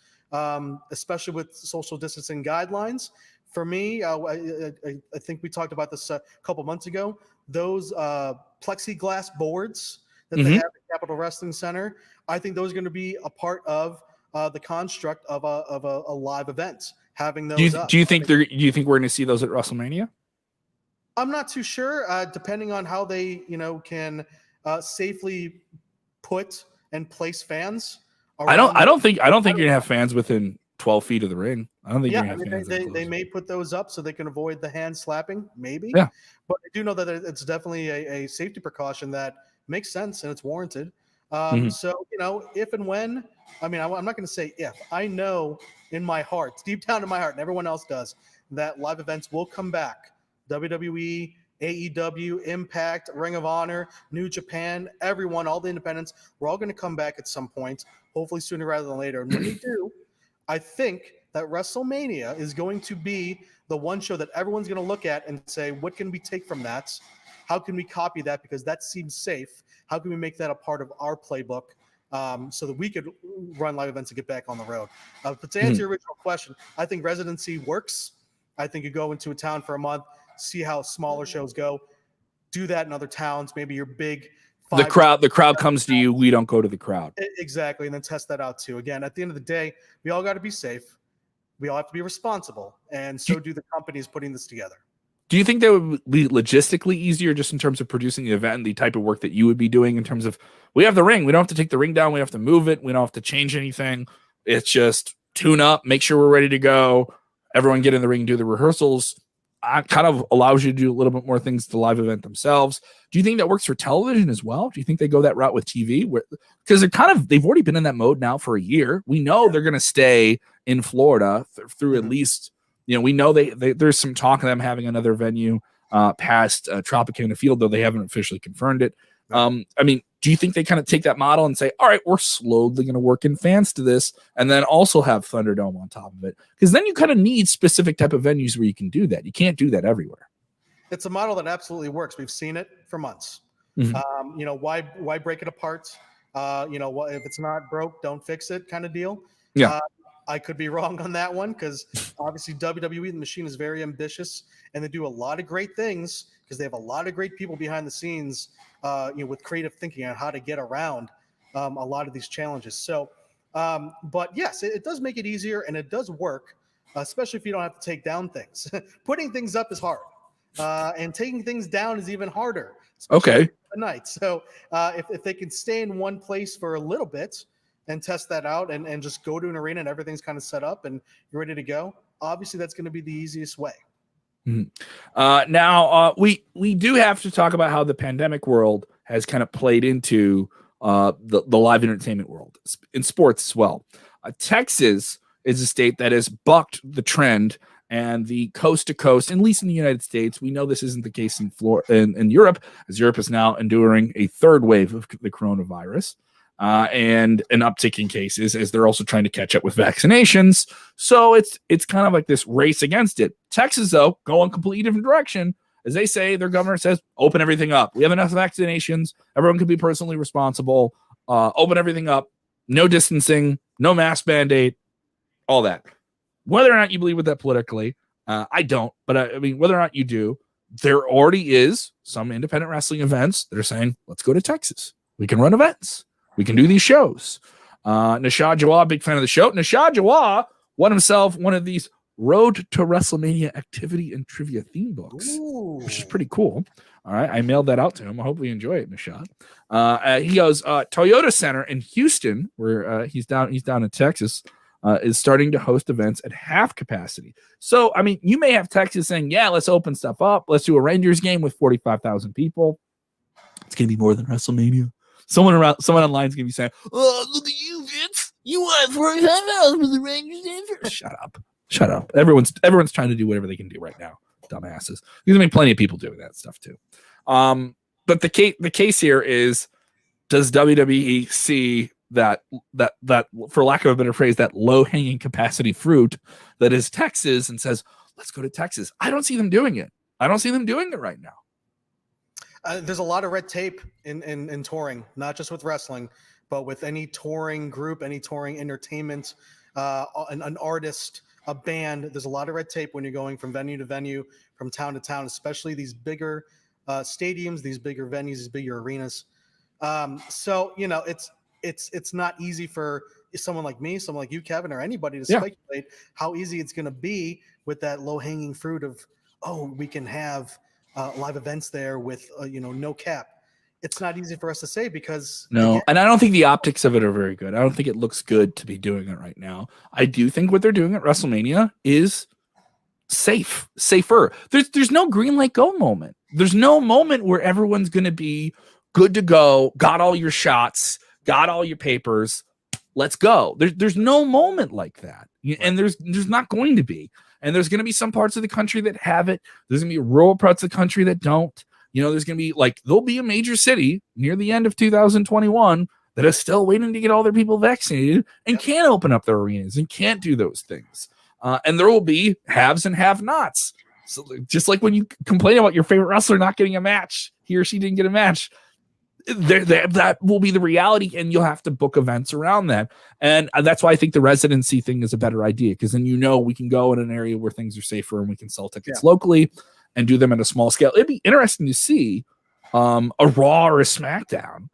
Especially with social distancing guidelines. For me, I think we talked about this a couple months ago. Those plexiglass boards that they have at Capitol Wrestling Center, I think those are going to be a part of the construct of a live event. Having those. Do you think we're going to see those at WrestleMania? I'm not too sure. Depending on how they can safely put and place fans. I don't think you're gonna have fans within 12 feet of the ring. I don't think you're gonna have fans. They may put those up so they can avoid the hand slapping, maybe. Yeah. But I do know that it's definitely a safety precaution that makes sense and it's warranted. So if and when, I'm not going to say if. I know in my heart, deep down in my heart, and everyone else does, that live events will come back. WWE, AEW, Impact, Ring of Honor, New Japan, everyone, all the independents, we're all going to come back at some point, hopefully sooner rather than later. And when we do, I think that WrestleMania is going to be the one show that everyone's going to look at and say, what can we take from that? How can we copy that? Because that seems safe. How can we make that a part of our playbook so that we could run live events and get back on the road? But to answer your original question, I think residency works. I think you go into a town for a month, see how smaller shows go, do that in other towns. Maybe your big the crowd comes to you. We don't go to the crowd. Exactly. And then test that out too. Again, at the end of the day, we all got to be safe. We all have to be responsible. And so do the companies putting this together. Do you think that would be logistically easier just in terms of producing the event and the type of work that you would be doing in terms of, we have the ring. We don't have to take the ring down. We have to move it. We don't have to change anything. It's just tune up, make sure we're ready to go. Everyone get in the ring, do the rehearsals. Kind of allows you to do a little bit more things to the live event themselves. Do you think that works for television as well? Do you think they go that route with TV? Because they've already been in that mode now for a year. We know they're going to stay in Florida through at least, we know there's some talk of them having another venue past Tropicana Field, though they haven't officially confirmed it. Do you think they kind of take that model and say, all right, we're slowly going to work in fans to this and then also have Thunderdome on top of it? Because then you kind of need specific type of venues where you can do that. You can't do that everywhere. It's a model that absolutely works. We've seen it for months. Mhm. You know, why break it apart? You know, if it's not broke, don't fix it, kind of deal. Yeah. I could be wrong on that one because obviously WWE, the machine, is very ambitious and they do a lot of great things because they have a lot of great people behind the scenes, you know, with creative thinking on how to get around a lot of these challenges. So, but yes, it does make it easier and it does work, especially if you don't have to take down things. Putting things up is hard, and taking things down is even harder. Okay. At night. So if they can stay in one place for a little bit and test that out and just go to an arena and everything's kind of set up and you're ready to go, obviously that's going to be the easiest way. Now we do have to talk about how the pandemic world has kind of played into the live entertainment world in sports as well. Texas is a state that has bucked the trend and the coast to coast, at least in the United States. We know this isn't the case in Europe, as Europe is now enduring a third wave of the coronavirus. And an uptick in cases as they're also trying to catch up with vaccinations. So it's kind of like this race against it. Texas, though, go in a completely different direction. As they say, their governor says, open everything up. We have enough vaccinations. Everyone can be personally responsible. Open everything up. No distancing, no mask mandate, all that. Whether or not you believe with that politically, I don't. But I mean, whether or not you do, there already is some independent wrestling events that are saying, let's go to Texas. We can run events. We can do these shows. Nishad Jawad, big fan of the show. Nishad Jawad won himself one of these Road to WrestleMania activity and trivia theme books, which is pretty cool. All right, I mailed that out to him. I hope we enjoy it, Nishad. He goes, Toyota Center in Houston, where he's down in Texas, is starting to host events at half capacity. So, I mean, you may have Texas saying, yeah, let's open stuff up. Let's do a Rangers game with 45,000 people. It's going to be more than WrestleMania. Someone online is going to be saying, oh, look at you, Vince. You want $45 for the Rangers game? Shut up. Everyone's trying to do whatever they can do right now. Dumbasses. There's going to be plenty of people doing that stuff too. But the case here is, does WWE see that for lack of a better phrase, that low-hanging capacity fruit that is Texas and says, let's go to Texas? I don't see them doing it. I don't see them doing it right now. There's a lot of red tape in touring, not just with wrestling, but with any touring group, any touring entertainment, an artist, a band. There's a lot of red tape when you're going from venue to venue, from town to town, especially these bigger stadiums, these bigger venues, these bigger arenas. So, you know, it's not easy for someone like me, someone like you, Kevin, or anybody to speculate how easy it's going to be with that low-hanging fruit of, oh, we can have live events there with no cap. It's not easy for us to say because and I don't think the optics of it are very good. I don't think it looks good to be doing it right now. I do think what they're doing at WrestleMania is safer. There's no green light go moment. There's no moment where everyone's going to be good to go, got all your shots, got all your papers, let's go. There's no moment like that, and there's not going to be. And there's going to be some parts of the country that have it. There's going to be rural parts of the country that don't. There's going to be there'll be a major city near the end of 2021 that is still waiting to get all their people vaccinated and can't open up their arenas and can't do those things. And there will be haves and have-nots. So just like when you complain about your favorite wrestler not getting a match, he or she didn't get a match, that will be the reality, and you'll have to book events around that. And that's why I think the residency thing is a better idea, because then we can go in an area where things are safer and we can sell tickets locally and do them at a small scale. It'd be interesting to see a Raw or a SmackDown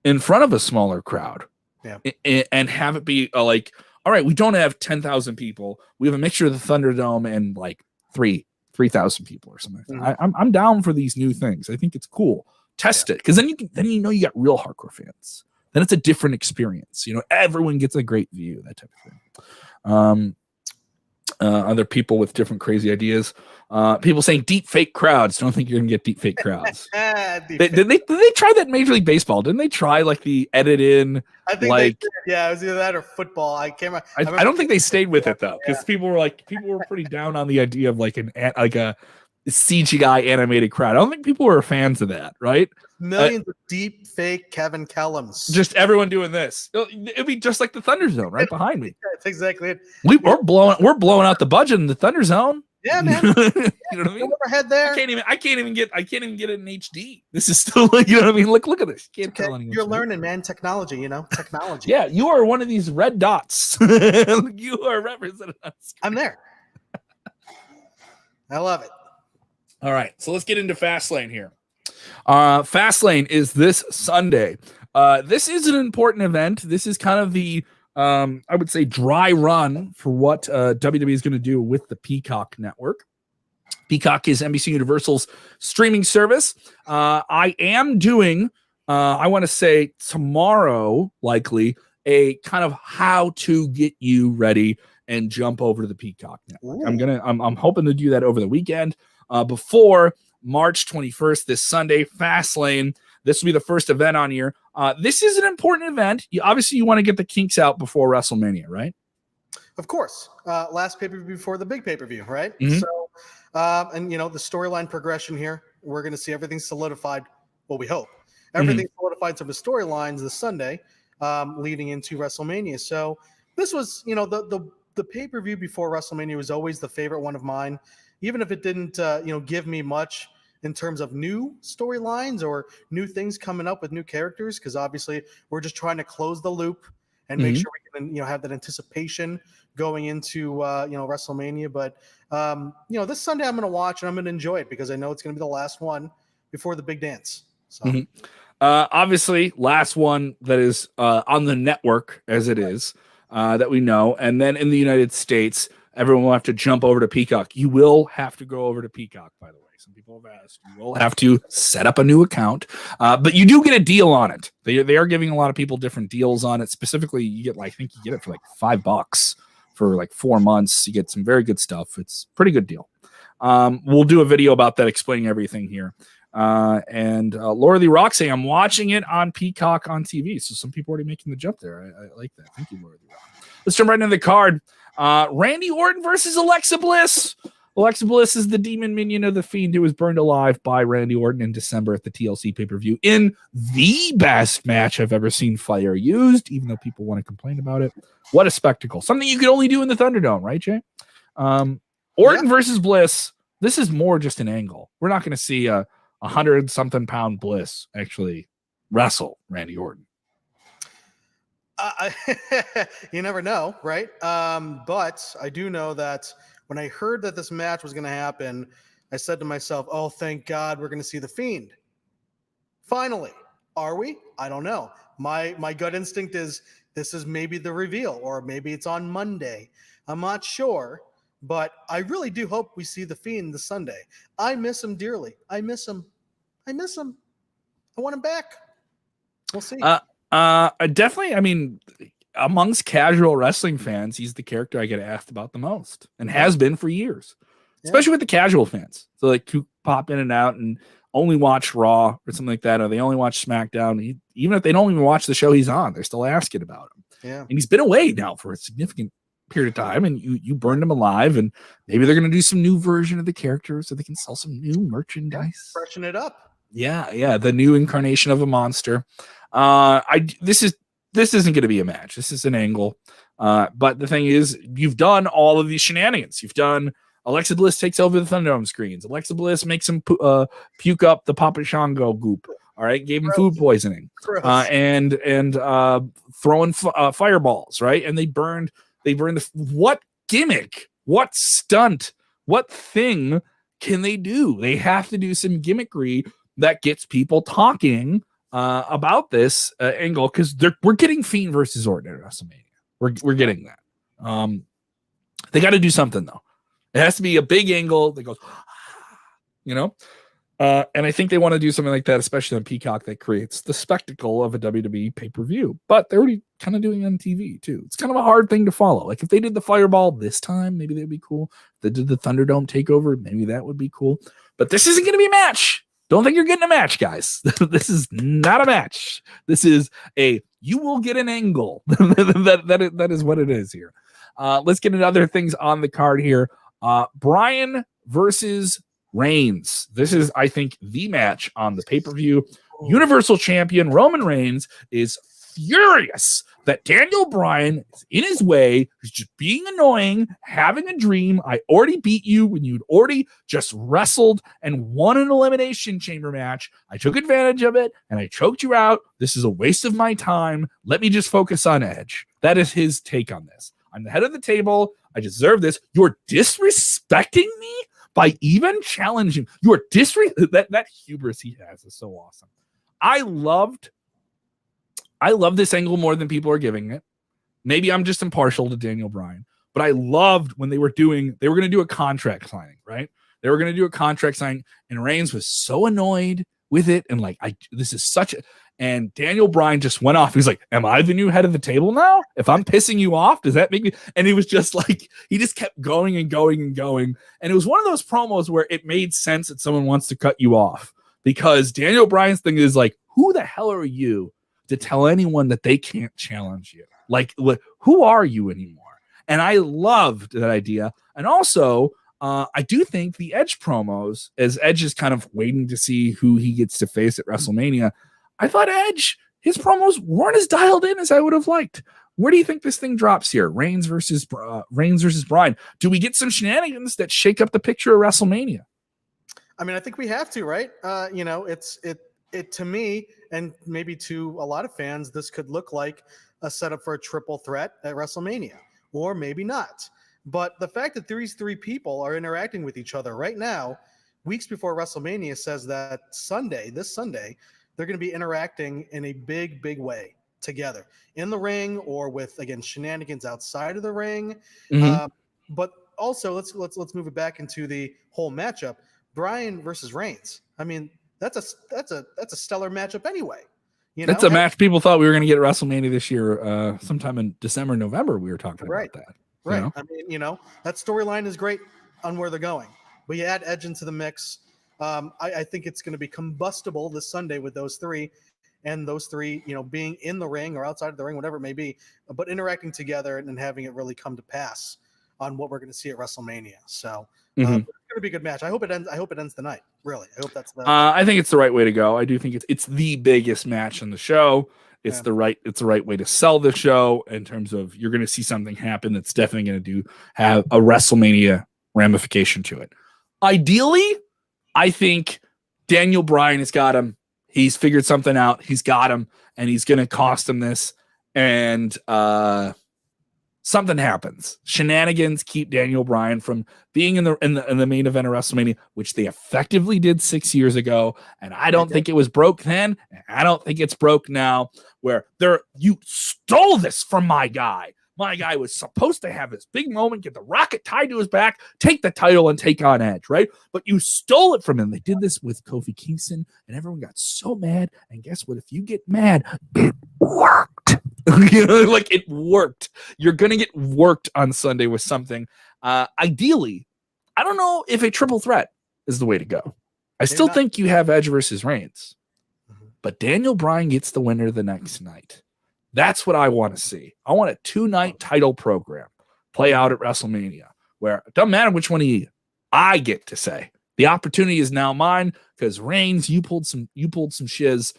in front of a smaller crowd and have it be all right, we don't have 10,000 people. We have a mixture of the Thunderdome and 3,000 people or something like that. I'm down for these new things. I think it's cool. Test it, because then you got real hardcore fans. Then it's a different experience. Everyone gets a great view, that type of thing. Other people with different crazy ideas. People saying deep fake crowds. Don't think you're gonna get deep fake crowds. Did they try that in Major League Baseball? Didn't they try the edit in? I think they did. Yeah, it was either that or football. I can't remember. I don't think they stayed with it though, because people were pretty down on the idea of a CGI animated crowd. I don't think people were fans of that, right? Millions of deep fake Kevin Kellums. Just everyone doing this. It'd be just like the Thunder Zone right behind me. That's exactly it. We're blowing out the budget in the Thunder Zone. Yeah, man. You know what I mean? Overhead there. I can't even get it in HD. This is still like, you know what I mean? Look at this. Can't tell anyone. You're learning, man. Technology, technology. Yeah, you are one of these red dots. You are representing us. I'm there. I love it. All right, so let's get into Fastlane here. Fastlane is this Sunday. This is an important event. This is kind of the I would say dry run for what WWE is going to do with the Peacock network. Peacock is NBC Universal's streaming service. I am doing, I want to say tomorrow, likely, a kind of how to get you ready and jump over to the Peacock network. I'm hoping to do that over the weekend before March 21st, this Sunday, Fastlane. This will be the first event on here. This is an important event. Obviously, you want to get the kinks out before WrestleMania, right? Of course. Last pay-per-view before the big pay-per-view, right? Mm-hmm. So, and the storyline progression here, we're going to see everything solidified. Well, we hope everything solidified to the storylines this Sunday, leading into WrestleMania. So this was, the pay-per-view before WrestleMania was always the favorite one of mine, even if it didn't, give me much in terms of new storylines or new things coming up with new characters, because obviously we're just trying to close the loop and make sure we can, have that anticipation going into, WrestleMania. But, this Sunday I'm going to watch and I'm going to enjoy it because I know it's going to be the last one before the big dance. So, obviously, last one that is on the network as it is that we know. And then in the United States, everyone will have to jump over to Peacock. You will have to go over to Peacock, by the way. Some people have asked. You will have to set up a new account, but you do get a deal on it. They are giving a lot of people different deals on it. Specifically, you get I think you get it for like $5 for like 4 months. You get some very good stuff. It's a pretty good deal. We'll do a video about that, explaining everything here. And Laura Lee Rock saying, I'm watching it on Peacock on TV. So some people already making the jump there. I like that. Thank you, Laura Lee Rock. Let's jump right into the card. Randy Orton versus Alexa Bliss. Alexa Bliss is the demon minion of the Fiend who was burned alive by Randy Orton in December at the TLC pay-per-view in the best match I've ever seen fire used, even though people want to complain about it. What a spectacle. Something you could only do in the Thunderdome, right, Jay? Orton versus Bliss. This is more just an angle. We're not going to see a 100-something pound Bliss actually wrestle Randy Orton. You never know, right? But I do know that when I heard that this match was going to happen, I said to myself, oh, thank God we're going to see the Fiend. Finally. Are we? I don't know. My gut instinct is this is maybe the reveal, or maybe it's on Monday. I'm not sure, but I really do hope we see the Fiend this Sunday. I miss him dearly. I miss him. I want him back. We'll see. Definitely, I mean, amongst casual wrestling fans, he's the character I get asked about the most and has been for years, especially with the casual fans. So like who pop in and out and only watch Raw or something like that, or they only watch SmackDown. Even if they don't even watch the show he's on, they're still asking about him. Yeah. And he's been away now for a significant period of time, and you burned him alive, and maybe they're going to do some new version of the character so they can sell some new merchandise. Freshen it up. Yeah. The new incarnation of a monster. This isn't going to be a match. This is an angle. But the thing is, you've done all of these shenanigans. You've done Alexa Bliss takes over the Thunderdome screens. Alexa Bliss makes him puke up the Papa Shango goop. All right, gave him food poisoning. And throwing fireballs. Right, and they burned what gimmick? What stunt? What thing can they do? They have to do some gimmickry that gets people talking about this angle, because we're getting Fiend versus Orton at WrestleMania. We're getting that. They got to do something though. It has to be a big angle that goes, and I think they want to do something like that, especially on Peacock, that creates the spectacle of a WWE pay-per-view. But they're already kind of doing it on TV too. It's kind of a hard thing to follow. Like if they did the Fireball this time, maybe that'd be cool. If they did the Thunderdome takeover, maybe that would be cool. But this isn't going to be a match. Don't think you're getting a match, guys. This is not a match. This is you will get an angle. that is what it is here. Let's get into other things on the card here. Bryan versus Reigns. This is, I think, the match on the pay-per-view. Universal Champion Roman Reigns is furious that Daniel Bryan is in his way, he's just being annoying, having a dream. I already beat you when you'd already just wrestled and won an elimination chamber match. I took advantage of it and I choked you out. This is a waste of my time. Let me just focus on Edge. That is his take on this. I'm the head of the table. I deserve this. You're disrespecting me by even challenging. You're that hubris he has is so awesome. I love this angle more than people are giving it. Maybe I'm just impartial to Daniel Bryan, but I loved when they were going to do a contract signing, right? They were going to do a contract signing, and Reigns was so annoyed with it. And like, this is such a, and Daniel Bryan just went off. He's like, am I the new head of the table now? If I'm pissing you off, does that make me? And he was just like, he just kept going and going and going. And it was one of those promos where it made sense that someone wants to cut you off, because Daniel Bryan's thing is like, who the hell are you to tell anyone that they can't challenge you? Like, who are you anymore? And I loved that idea. And also, I do think the Edge promos, as Edge is kind of waiting to see who he gets to face at WrestleMania, I thought Edge, his promos weren't as dialed in as I would have liked. Where do you think this thing drops here? Reigns versus Bryan. Do we get some shenanigans that shake up the picture of WrestleMania? I mean, I think we have to, right? It to me, and maybe to a lot of fans, this could look like a setup for a triple threat at WrestleMania, or maybe not. But the fact that these three people are interacting with each other right now, weeks before WrestleMania, says that this Sunday, they're going to be interacting in a big, big way together in the ring, or with, again, shenanigans outside of the ring. Mm-hmm. But also, let's move it back into the whole matchup. Bryan versus Reigns. I mean, that's a stellar matchup anyway. That's a match people thought we were going to get at WrestleMania this year, sometime in December, November. We were talking about that. Right. You know? I mean, that storyline is great on where they're going. But you add Edge into the mix. I think it's going to be combustible this Sunday with those three, and those three, being in the ring or outside of the ring, whatever it may be, but interacting together and having it really come to pass on what we're going to see at WrestleMania. So it's going to be a good match. I hope it ends tonight. Really, I hope that's the. I think it's the right way to go. I do think it's the biggest match on the show. It's the right way to sell the show in terms of you're going to see something happen that's definitely going to have a WrestleMania ramification to it. Ideally, I think Daniel Bryan has got him. He's figured something out. He's got him, and he's going to cost him this. And something happens. Shenanigans keep Daniel Bryan from being in the main event of WrestleMania, which they effectively did 6 years ago. And I don't think it was broke then. And I don't think it's broke now. Where you stole this from my guy. My guy was supposed to have this big moment, get the rocket tied to his back, take the title, and take on Edge, right? But you stole it from him. They did this with Kofi Kingston, and everyone got so mad. And guess what? If you get mad, it worked. It worked. You're going to get worked on Sunday with something. Ideally, I don't know if a triple threat is the way to go. I still think you have Edge versus Reigns. But Daniel Bryan gets the winner the next night. That's what I want to see. I want a 2-night title program play out at WrestleMania, where it doesn't matter which one of you, I get to say the opportunity is now mine, because Reigns, you pulled some shiz.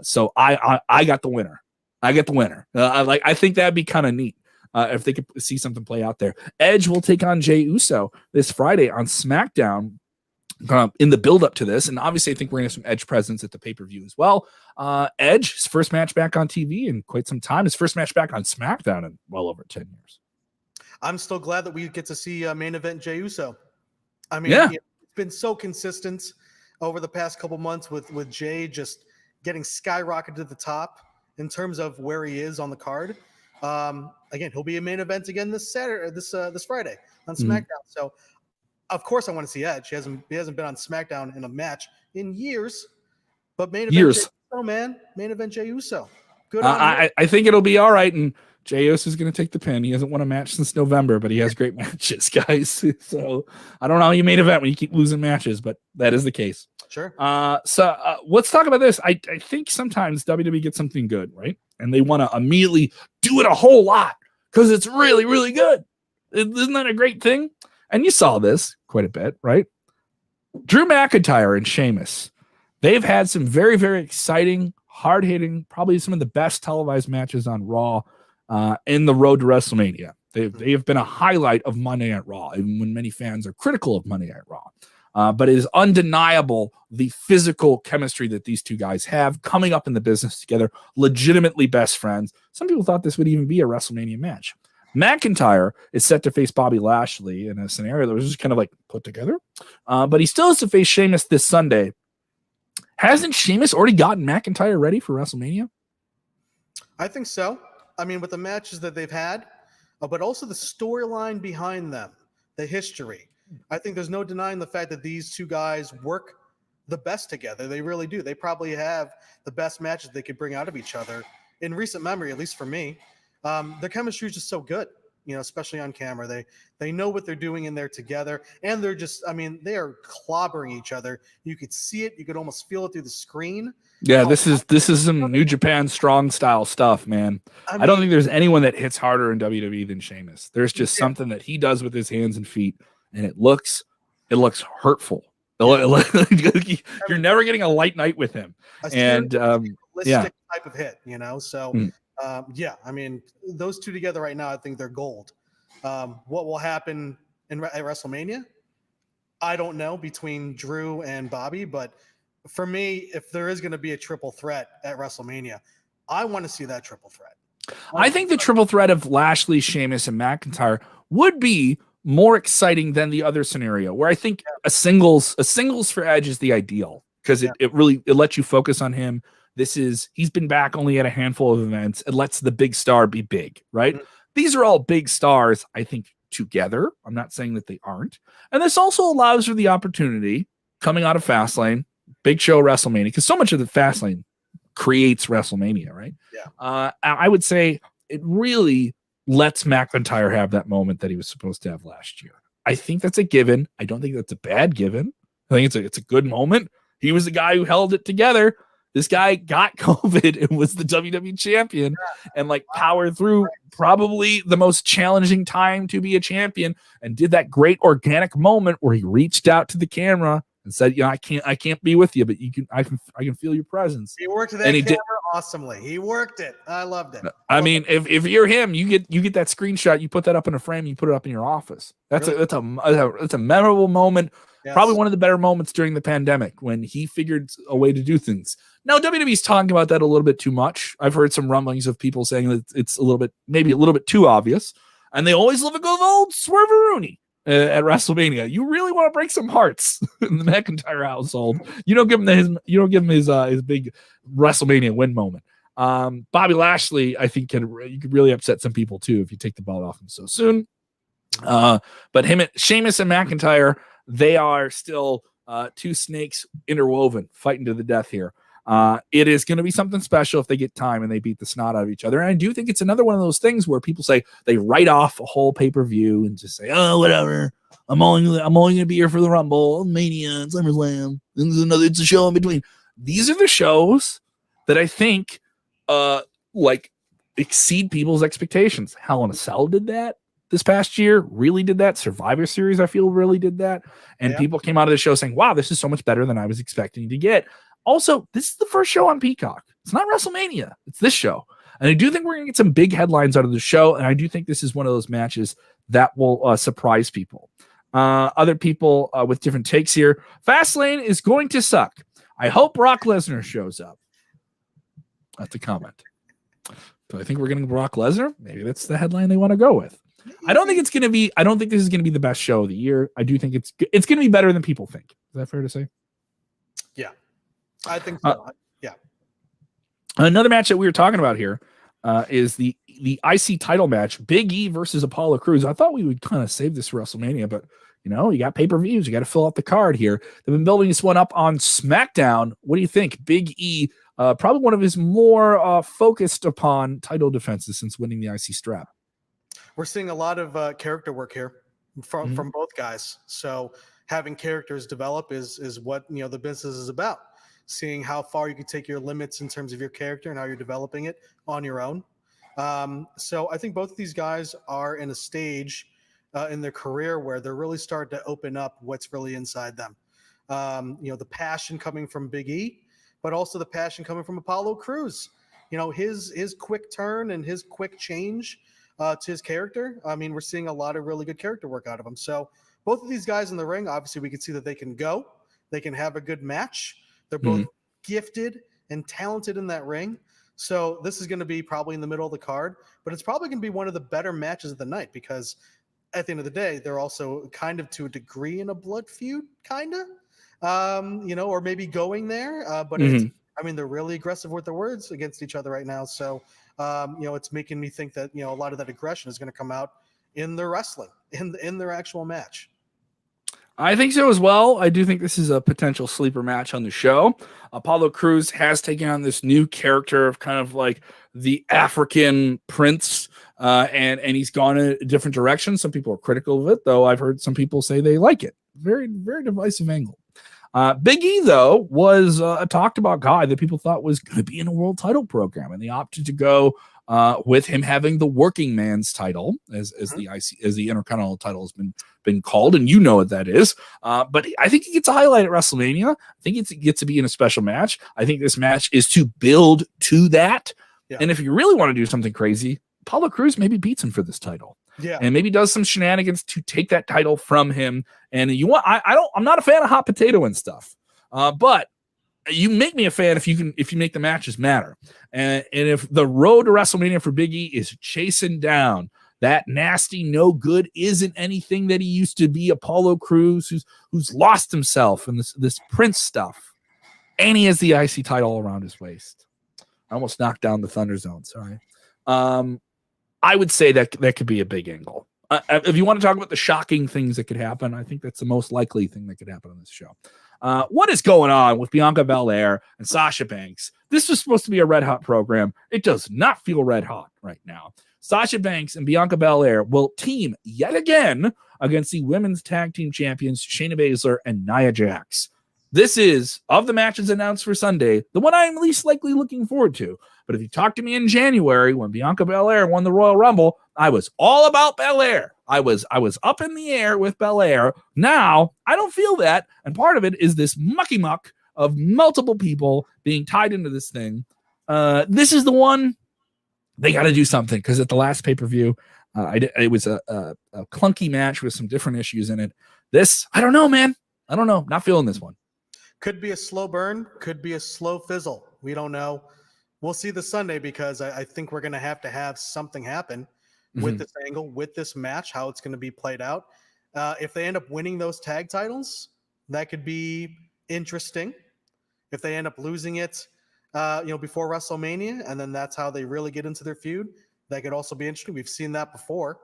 So I got the winner. I get the winner. I think that'd be kind of neat if they could see something play out there. Edge will take on Jey Uso this Friday on SmackDown. In the build up to this, and obviously I think we're going to have some Edge presence at the pay-per-view as well. Edge, his first match back on TV in quite some time, his first match back on SmackDown in well over 10 years. I'm still glad that we get to see main event Jey Uso. I mean, it's been so consistent over the past couple months with Jey just getting skyrocketed to the top in terms of where he is on the card. Again, he'll be a main event again this Friday on SmackDown. So of course, I want to see Edge. He hasn't been on SmackDown in a match in years, but main event Jey Uso, man. Main event Jey Uso. Good. I think it'll be all right, and Jey Uso is going to take the pin. He hasn't won a match since November, but he has great matches, guys. So I don't know how you main event when you keep losing matches, but that is the case. Sure. So let's talk about this. I think sometimes WWE gets something good, right? And they want to immediately do it a whole lot because it's really, really good. Isn't that a great thing? And you saw this quite a bit, right? Drew McIntyre and Sheamus. They've had some very, very exciting, hard-hitting, probably some of the best televised matches on Raw in the road to WrestleMania. They have been a highlight of Monday Night Raw, even when many fans are critical of Monday Night Raw. But it is undeniable the physical chemistry that these two guys have coming up in the business together, legitimately best friends. Some people thought this would even be a WrestleMania match. McIntyre is set to face Bobby Lashley in a scenario that was just kind of like put together. But he still has to face Sheamus this Sunday. Hasn't Sheamus already gotten McIntyre ready for WrestleMania? I think so. I mean, with the matches that they've had, but also the storyline behind them, the history. I think there's no denying the fact that these two guys work the best together. They really do. They probably have the best matches they could bring out of each other in recent memory, at least for me. Their chemistry is just so good, especially on camera. They know what they're doing in there together, and they're just, they are clobbering each other. You could see it. You could almost feel it through the screen. Yeah, this is some New Japan strong style stuff, man. I don't think there's anyone that hits harder in WWE than Sheamus. There's just something that he does with his hands and feet, and it looks hurtful. You're never getting a light night with him. And type of hit, So those two together right now, I think they're gold. What will happen at WrestleMania? I don't know, between Drew and Bobby, but for me, if there is going to be a triple threat at WrestleMania, I want to see that triple threat. I think the triple threat of Lashley, Sheamus, and McIntyre would be more exciting than the other scenario, where I think a singles for Edge is the ideal, because it lets you focus on him. He's been back only at a handful of events. It lets the big star be big, right? Mm-hmm. These are all big stars, I think, together. I'm not saying that they aren't. And this also allows for the opportunity coming out of Fastlane, big show WrestleMania, because so much of the Fastlane creates WrestleMania, right? Yeah. I would say it really lets McIntyre have that moment that he was supposed to have last year. I think that's a given. I don't think that's a bad given. I think it's a good moment. He was the guy who held it together. This guy got COVID and was the WWE champion and powered through probably the most challenging time to be a champion, and did that great organic moment where he reached out to the camera and said, I can't be with you, but I can feel your presence. He worked that camera awesomely. He worked it. I loved it. If you're him, you get that screenshot, you put that up in a frame, you put it up in your office. That's a memorable moment. Yes. Probably one of the better moments during the pandemic, when he figured a way to do things. Now, WWE's talking about that a little bit too much. I've heard some rumblings of people saying that it's maybe a little bit too obvious, and they always love a good old Swerveroonie at WrestleMania. You really want to break some hearts in the McIntyre household. You don't give him his big WrestleMania win moment. Bobby Lashley, I think, you could really upset some people too if you take the ball off him so soon. But Sheamus and McIntyre, they are still two snakes interwoven, fighting to the death here. It is going to be something special if they get time and they beat the snot out of each other. And I do think it's another one of those things where people say they write off a whole pay-per-view and just say, oh, whatever. I'm only going to be here for the Rumble, Mania, and SummerSlam. It's a show in between. These are the shows that I think exceed people's expectations. Hell in a Cell did that this past year, really did that. Survivor Series, I feel, really did that. And people came out of the show saying, wow, this is so much better than I was expecting to get. Also, this is the first show on Peacock. It's not WrestleMania. It's this show. And I do think we're going to get some big headlines out of the show. And I do think this is one of those matches that will surprise people. Other people with different takes here. Fastlane is going to suck. I hope Brock Lesnar shows up. That's a comment. Do I think we're getting Brock Lesnar? Maybe that's the headline they want to go with. I don't think this is going to be the best show of the year. I do think it's going to be better than people think. Is that fair to say? Yeah, I think so. Yeah. Another match that we were talking about here is the IC title match, Big E versus Apollo Crews. I thought we would kind of save this for WrestleMania, but you got pay-per-views. You got to fill out the card here. They've been building this one up on SmackDown. What do you think? Big E, probably one of his more focused upon title defenses since winning the IC strap. We're seeing a lot of character work here from both guys. So having characters develop is what the business is about. Seeing how far you can take your limits in terms of your character and how you're developing it on your own. So I think both of these guys are in a stage in their career where they're really starting to open up what's really inside them. The passion coming from Big E, but also the passion coming from Apollo Crews. his quick turn and his quick change to his character. I mean, we're seeing a lot of really good character work out of him. So both of these guys in the ring, obviously we can see that they can go, they can have a good match. They're both gifted and talented in that ring. So this is going to be probably in the middle of the card, but it's probably going to be one of the better matches of the night because at the end of the day, they're also kind of to a degree in a blood feud, kind of, or maybe going there. But they're really aggressive with their words against each other right now. So, it's making me think that, a lot of that aggression is going to come out in their wrestling, in their actual match. I think so as well. I do think this is a potential sleeper match on the show. Apollo Crews has taken on this new character of kind of like the African prince, and he's gone in a different direction. Some people are critical of it, though I've heard some people say they like it. Very, very divisive angle. Big E, though, was a talked about guy that people thought was going to be in a world title program, and they opted to go with him having the working man's title as the Intercontinental title has been called, and you know what that is. But I think he gets a highlight at WrestleMania. I think it gets to be in a special match. I think this match is to build to that. Yeah. And if you really want to do something crazy, Apollo Crews maybe beats him for this title. Yeah. And maybe does some shenanigans to take that title from him. And I'm not a fan of hot potato and stuff. But you make me a fan if you make the matches matter. And if the road to WrestleMania for Big E is chasing down that nasty, no good, isn't anything that he used to be, Apollo Crews, who's lost himself in this Prince stuff, and he has the IC title around his waist. I almost knocked down the Thunder Zone. Sorry. I would say that could be a big angle. If you want to talk about the shocking things that could happen, I think that's the most likely thing that could happen on this show. What is going on with Bianca Belair and Sasha Banks? This was supposed to be a red hot program. It does not feel red hot right now. Sasha Banks and Bianca Belair will team yet again against the women's tag team champions Shayna Baszler and Nia Jax. This is, of the matches announced for Sunday, the one I'm least likely looking forward to. But if you talked to me in January when Bianca Belair won the Royal Rumble, I was all about Belair. I was up in the air with Belair. Now, I don't feel that. And part of it is this mucky muck of multiple people being tied into this thing. This is the one they got to do something, because at the last pay-per-view, it was a clunky match with some different issues in it. This, I don't know, man. I don't know. Not feeling this one. Could be a slow burn. Could be a slow fizzle. We don't know. We'll see this Sunday, because I think we're going to have something happen with this angle, with this match, how it's going to be played out. If they end up winning those tag titles, that could be interesting. If they end up losing it, before WrestleMania, and then that's how they really get into their feud, that could also be interesting. We've seen that before.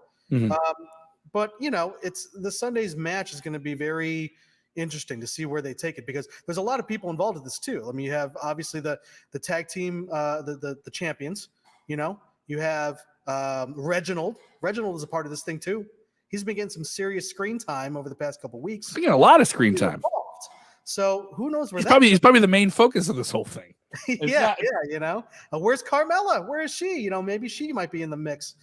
But it's the Sunday's match is going to be very interesting to see where they take it, because there's a lot of people involved in this too. I mean, you have obviously the tag team, the champions. You have Reginald. Reginald is a part of this thing too. He's been getting some serious screen time over the past couple weeks. He's getting a lot of screen time. So who knows where he's probably the main focus of this whole thing. Where's Carmella? Where is she? Maybe she might be in the mix.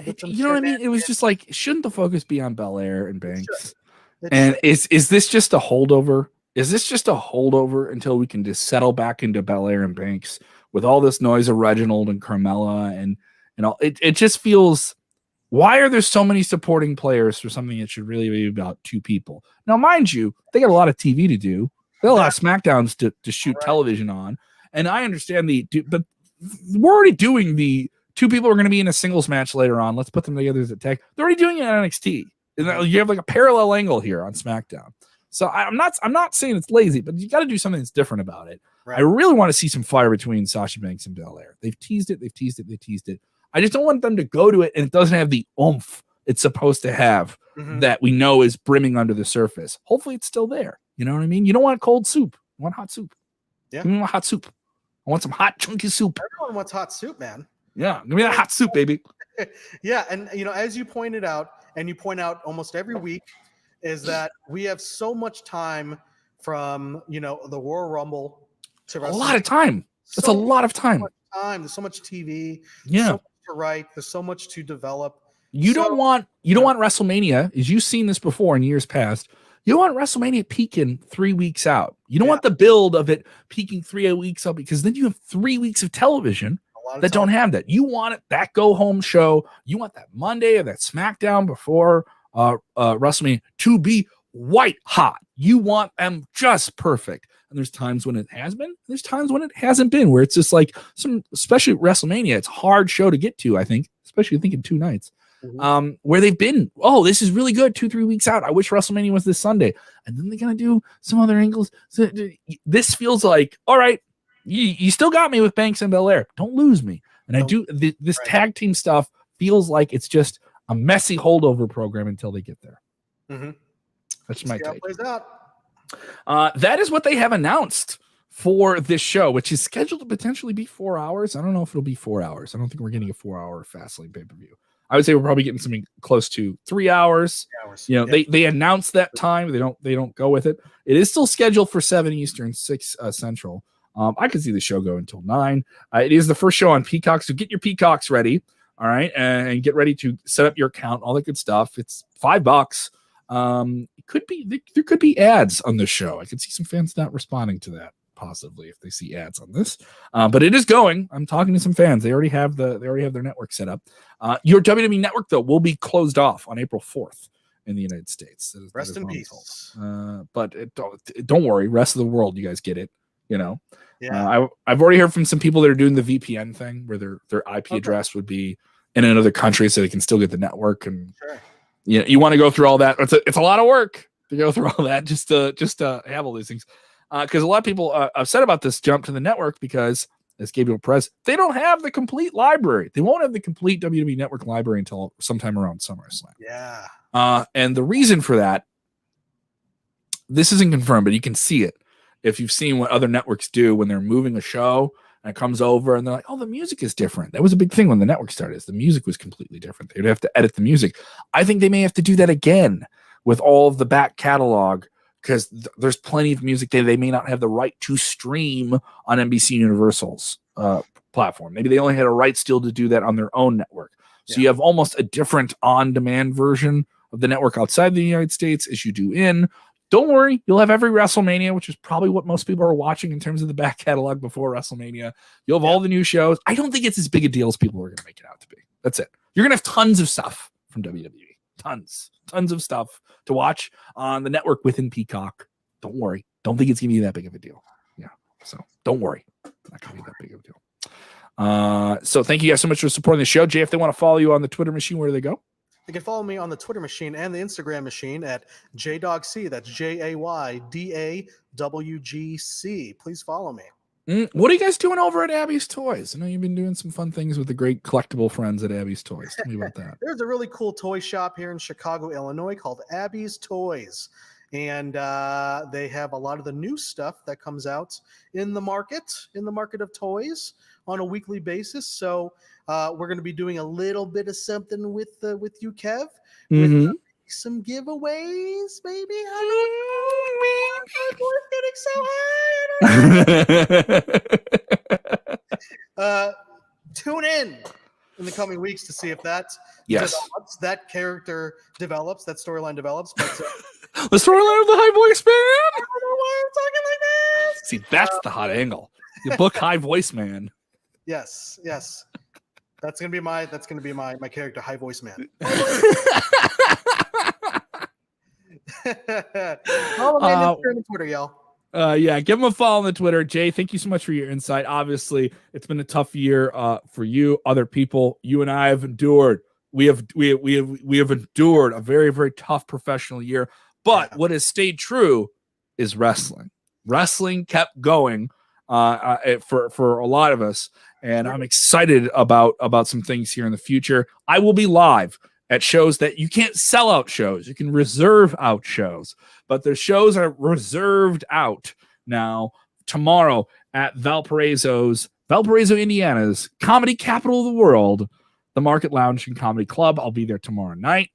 With you know what I mean? It was just like, shouldn't the focus be on Belair and Banks? And is this just a holdover? Is this just a holdover until we can just settle back into Belair and Banks with all this noise of Reginald and Carmella and all? It just feels, why are there so many supporting players for something that should really be about two people? Now, mind you, they got a lot of TV to do. They got a lot of SmackDowns to shoot television on. And I understand but we're already doing the two people are going to be in a singles match later on. Let's put them together as a tag. They're already doing it on NXT. You have like a parallel angle here on SmackDown. So I'm not saying it's lazy, but you got to do something that's different about it. Right. I really want to see some fire between Sasha Banks and Belair. They've teased it. I just don't want them to go to it and it doesn't have the oomph it's supposed to have that we know is brimming under the surface. Hopefully it's still there. You know what I mean? You don't want cold soup. You want hot soup. Yeah. You want hot soup. I want some hot, chunky soup. Everyone wants hot soup, man. Yeah. Give me that hot soup, baby. Yeah. And, as you pointed out, and you point out almost every week, is that we have so much time from, the Royal Rumble to WrestleMania. A lot of time. That's a lot of time. There's so much TV. Yeah. So much to write. There's so much to develop. You don't want WrestleMania, as you've seen this before in years past. You don't want WrestleMania peaking 3 weeks out. You don't want the build of it peaking 3 weeks out, because then you have 3 weeks of television that don't have that. You want it, that go home show. You want that Monday or that SmackDown before WrestleMania to be white hot. You want them just perfect. And there's times when it has been. There's times when it hasn't been, where it's just like especially WrestleMania. It's a hard show to get to, I think, especially thinking 2 nights. Where they've been, this is really good 2-3 weeks out. I wish WrestleMania was this Sunday. And then they're going to do some other angles. So, this feels like, all right, you still got me with Banks and Belair. Don't lose me. And this tag team stuff feels like it's just a messy holdover program until they get there. That's my take. That is what they have announced for this show, which is scheduled to potentially be 4 hours. I don't know if it'll be 4 hours. I don't think we're getting a 4-hour Fastlane pay-per-view. I would say we're probably getting something close to 3 hours. They announced that time. They don't go with it. It is still scheduled for 7 Eastern, 6 Central. I could see the show go until 9. It is the first show on Peacock, so get your Peacocks ready, all right, and get ready to set up your account, all that good stuff. It's $5. It could be there could be ads on this show. I could see some fans not responding to that positively if they see ads on this, but it is going. I'm talking to some fans. They already have their network set up. Your WWE network though will be closed off on April 4th in the United States. Rest in peace. But don't worry, rest of the world, you guys get it. I've already heard from some people that are doing the VPN thing where their IP address would be in another country so they can still get the network. And you want to go through all that. It's a lot of work to go through all that just to have all these things. Because a lot of people are upset about this jump to the network because, as Gabriel Perez, they don't have the complete library. They won't have the complete WWE Network library until sometime around SummerSlam. And the reason for that, this isn't confirmed, but you can see it if you've seen what other networks do when they're moving a show and it comes over and they're like, oh, the music is different. That was a big thing when the network started. The music was completely different. They'd have to edit the music. I think they may have to do that again with all of the back catalog, because there's plenty of music they may not have the right to stream on NBC Universal's platform. Maybe they only had a right still to do that on their own network. So you have almost a different on-demand version of the network outside the United States as you do in. Don't worry, you'll have every WrestleMania, which is probably what most people are watching in terms of the back catalog before WrestleMania. You'll have all the new shows. I don't think it's as big a deal as people are going to make it out to be. That's it. You're going to have tons of stuff from WWE. Tons of stuff to watch on the network within Peacock. Don't worry. Don't think it's going to be that big of a deal. Yeah. So don't worry. Not going to be that big of a deal. So thank you guys so much for supporting the show. Jay, if they want to follow you on the Twitter machine, where do they go? You can follow me on the Twitter machine and the Instagram machine at JDawgC. That's JAYDAWGC. Please follow me. What are you guys doing over at Abby's Toys? I know you've been doing some fun things with the great collectible friends at Abby's Toys. Tell me about that. There's a really cool toy shop here in Chicago, Illinois called Abby's Toys. And they have a lot of the new stuff that comes out in the market of toys on a weekly basis. So we're going to be doing a little bit of something with you, Kev, with some giveaways, maybe. I don't know. Getting so high. Tune in the coming weeks to see if that develops, that character develops, that storyline develops. But the storyline of the High Voice Man. I don't know why I'm talking like this. See, that's the hot angle. The book High Voice Man. Yes. That's gonna be my character, High Voice Man. Follow me on Instagram and Twitter, y'all. Give them a follow on the Twitter. Jay, thank you so much for your insight. Obviously, it's been a tough year for you, other people. You and I have endured. We have endured a very, very tough professional year. But what has stayed true is wrestling. Wrestling kept going for a lot of us, and I'm excited about some things here in the future. I will be live at shows that you can't sell out shows. You can reserve out shows, but the shows are reserved out now tomorrow at Valparaiso, Indiana's comedy capital of the world, the Market Lounge and Comedy Club. I'll be there tomorrow night.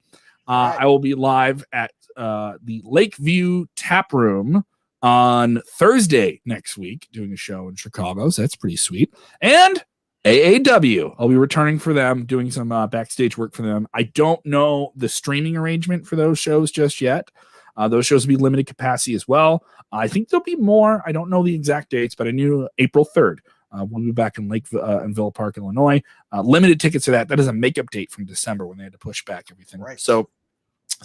I will be live at the Lakeview Tap Room on Thursday next week, doing a show in Chicago. So that's pretty sweet. And AEW, I'll be returning for them, doing some backstage work for them. I don't know the streaming arrangement for those shows just yet. Those shows will be limited capacity as well. I think there'll be more. I don't know the exact dates, but I knew April 3rd. We'll be back in in Villa Park, Illinois. Limited tickets to that. That is a makeup date from December when they had to push back everything. Right. So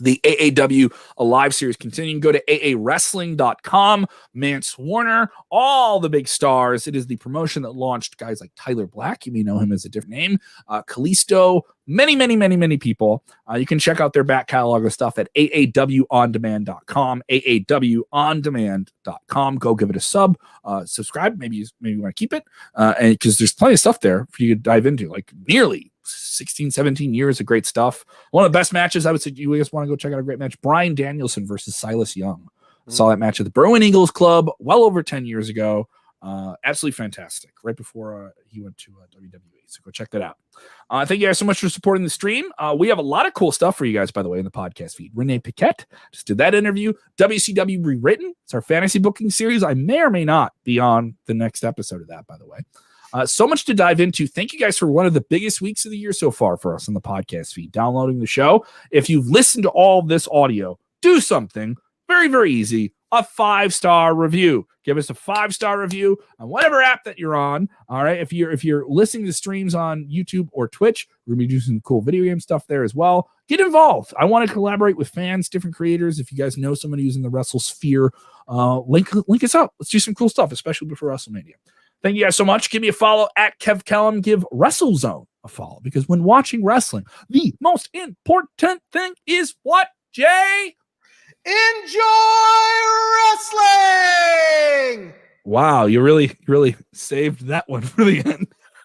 the AAW Alive series continuing. Go to aawrestling.com. Mance Warner, all the big stars. It is the promotion that launched guys like Tyler Black. You may know him as a different name. Kalisto, many people. You can check out their back catalog of stuff at aawondemand.com. aawondemand.com. Go give it a subscribe. Maybe you want to keep it, and because there's plenty of stuff there for you to dive into, like nearly 16, 17 years of great stuff. One of the best matches, I would say, you guys want to go check out a great match. Bryan Danielson versus Silas Young. Saw that match at the Berwyn Eagles Club well over 10 years ago. Absolutely fantastic. Right before he went to WWE. So go check that out. Thank you guys so much for supporting the stream. We have a lot of cool stuff for you guys, by the way, in the podcast feed. Renee Paquette just did that interview. WCW Rewritten. It's our fantasy booking series. I may or may not be on the next episode of that, by the way. So much to dive into. Thank you guys for one of the biggest weeks of the year so far for us on the podcast feed, downloading the show. If you've listened to all this audio, do something very, very easy. A 5-star review. Give us a 5-star review on whatever app that you're on. All right. If you're listening to streams on YouTube or Twitch, we're going to be doing some cool video game stuff there as well. Get involved. I want to collaborate with fans, different creators. If you guys know somebody who's in the Wrestle sphere, link us up. Let's do some cool stuff, especially before WrestleMania. Thank you guys so much. Give me a follow at Kev Kellum. Give WrestleZone a follow, because when watching wrestling, the most important thing is what, Jay? Enjoy wrestling! Wow, you really saved that one for the end.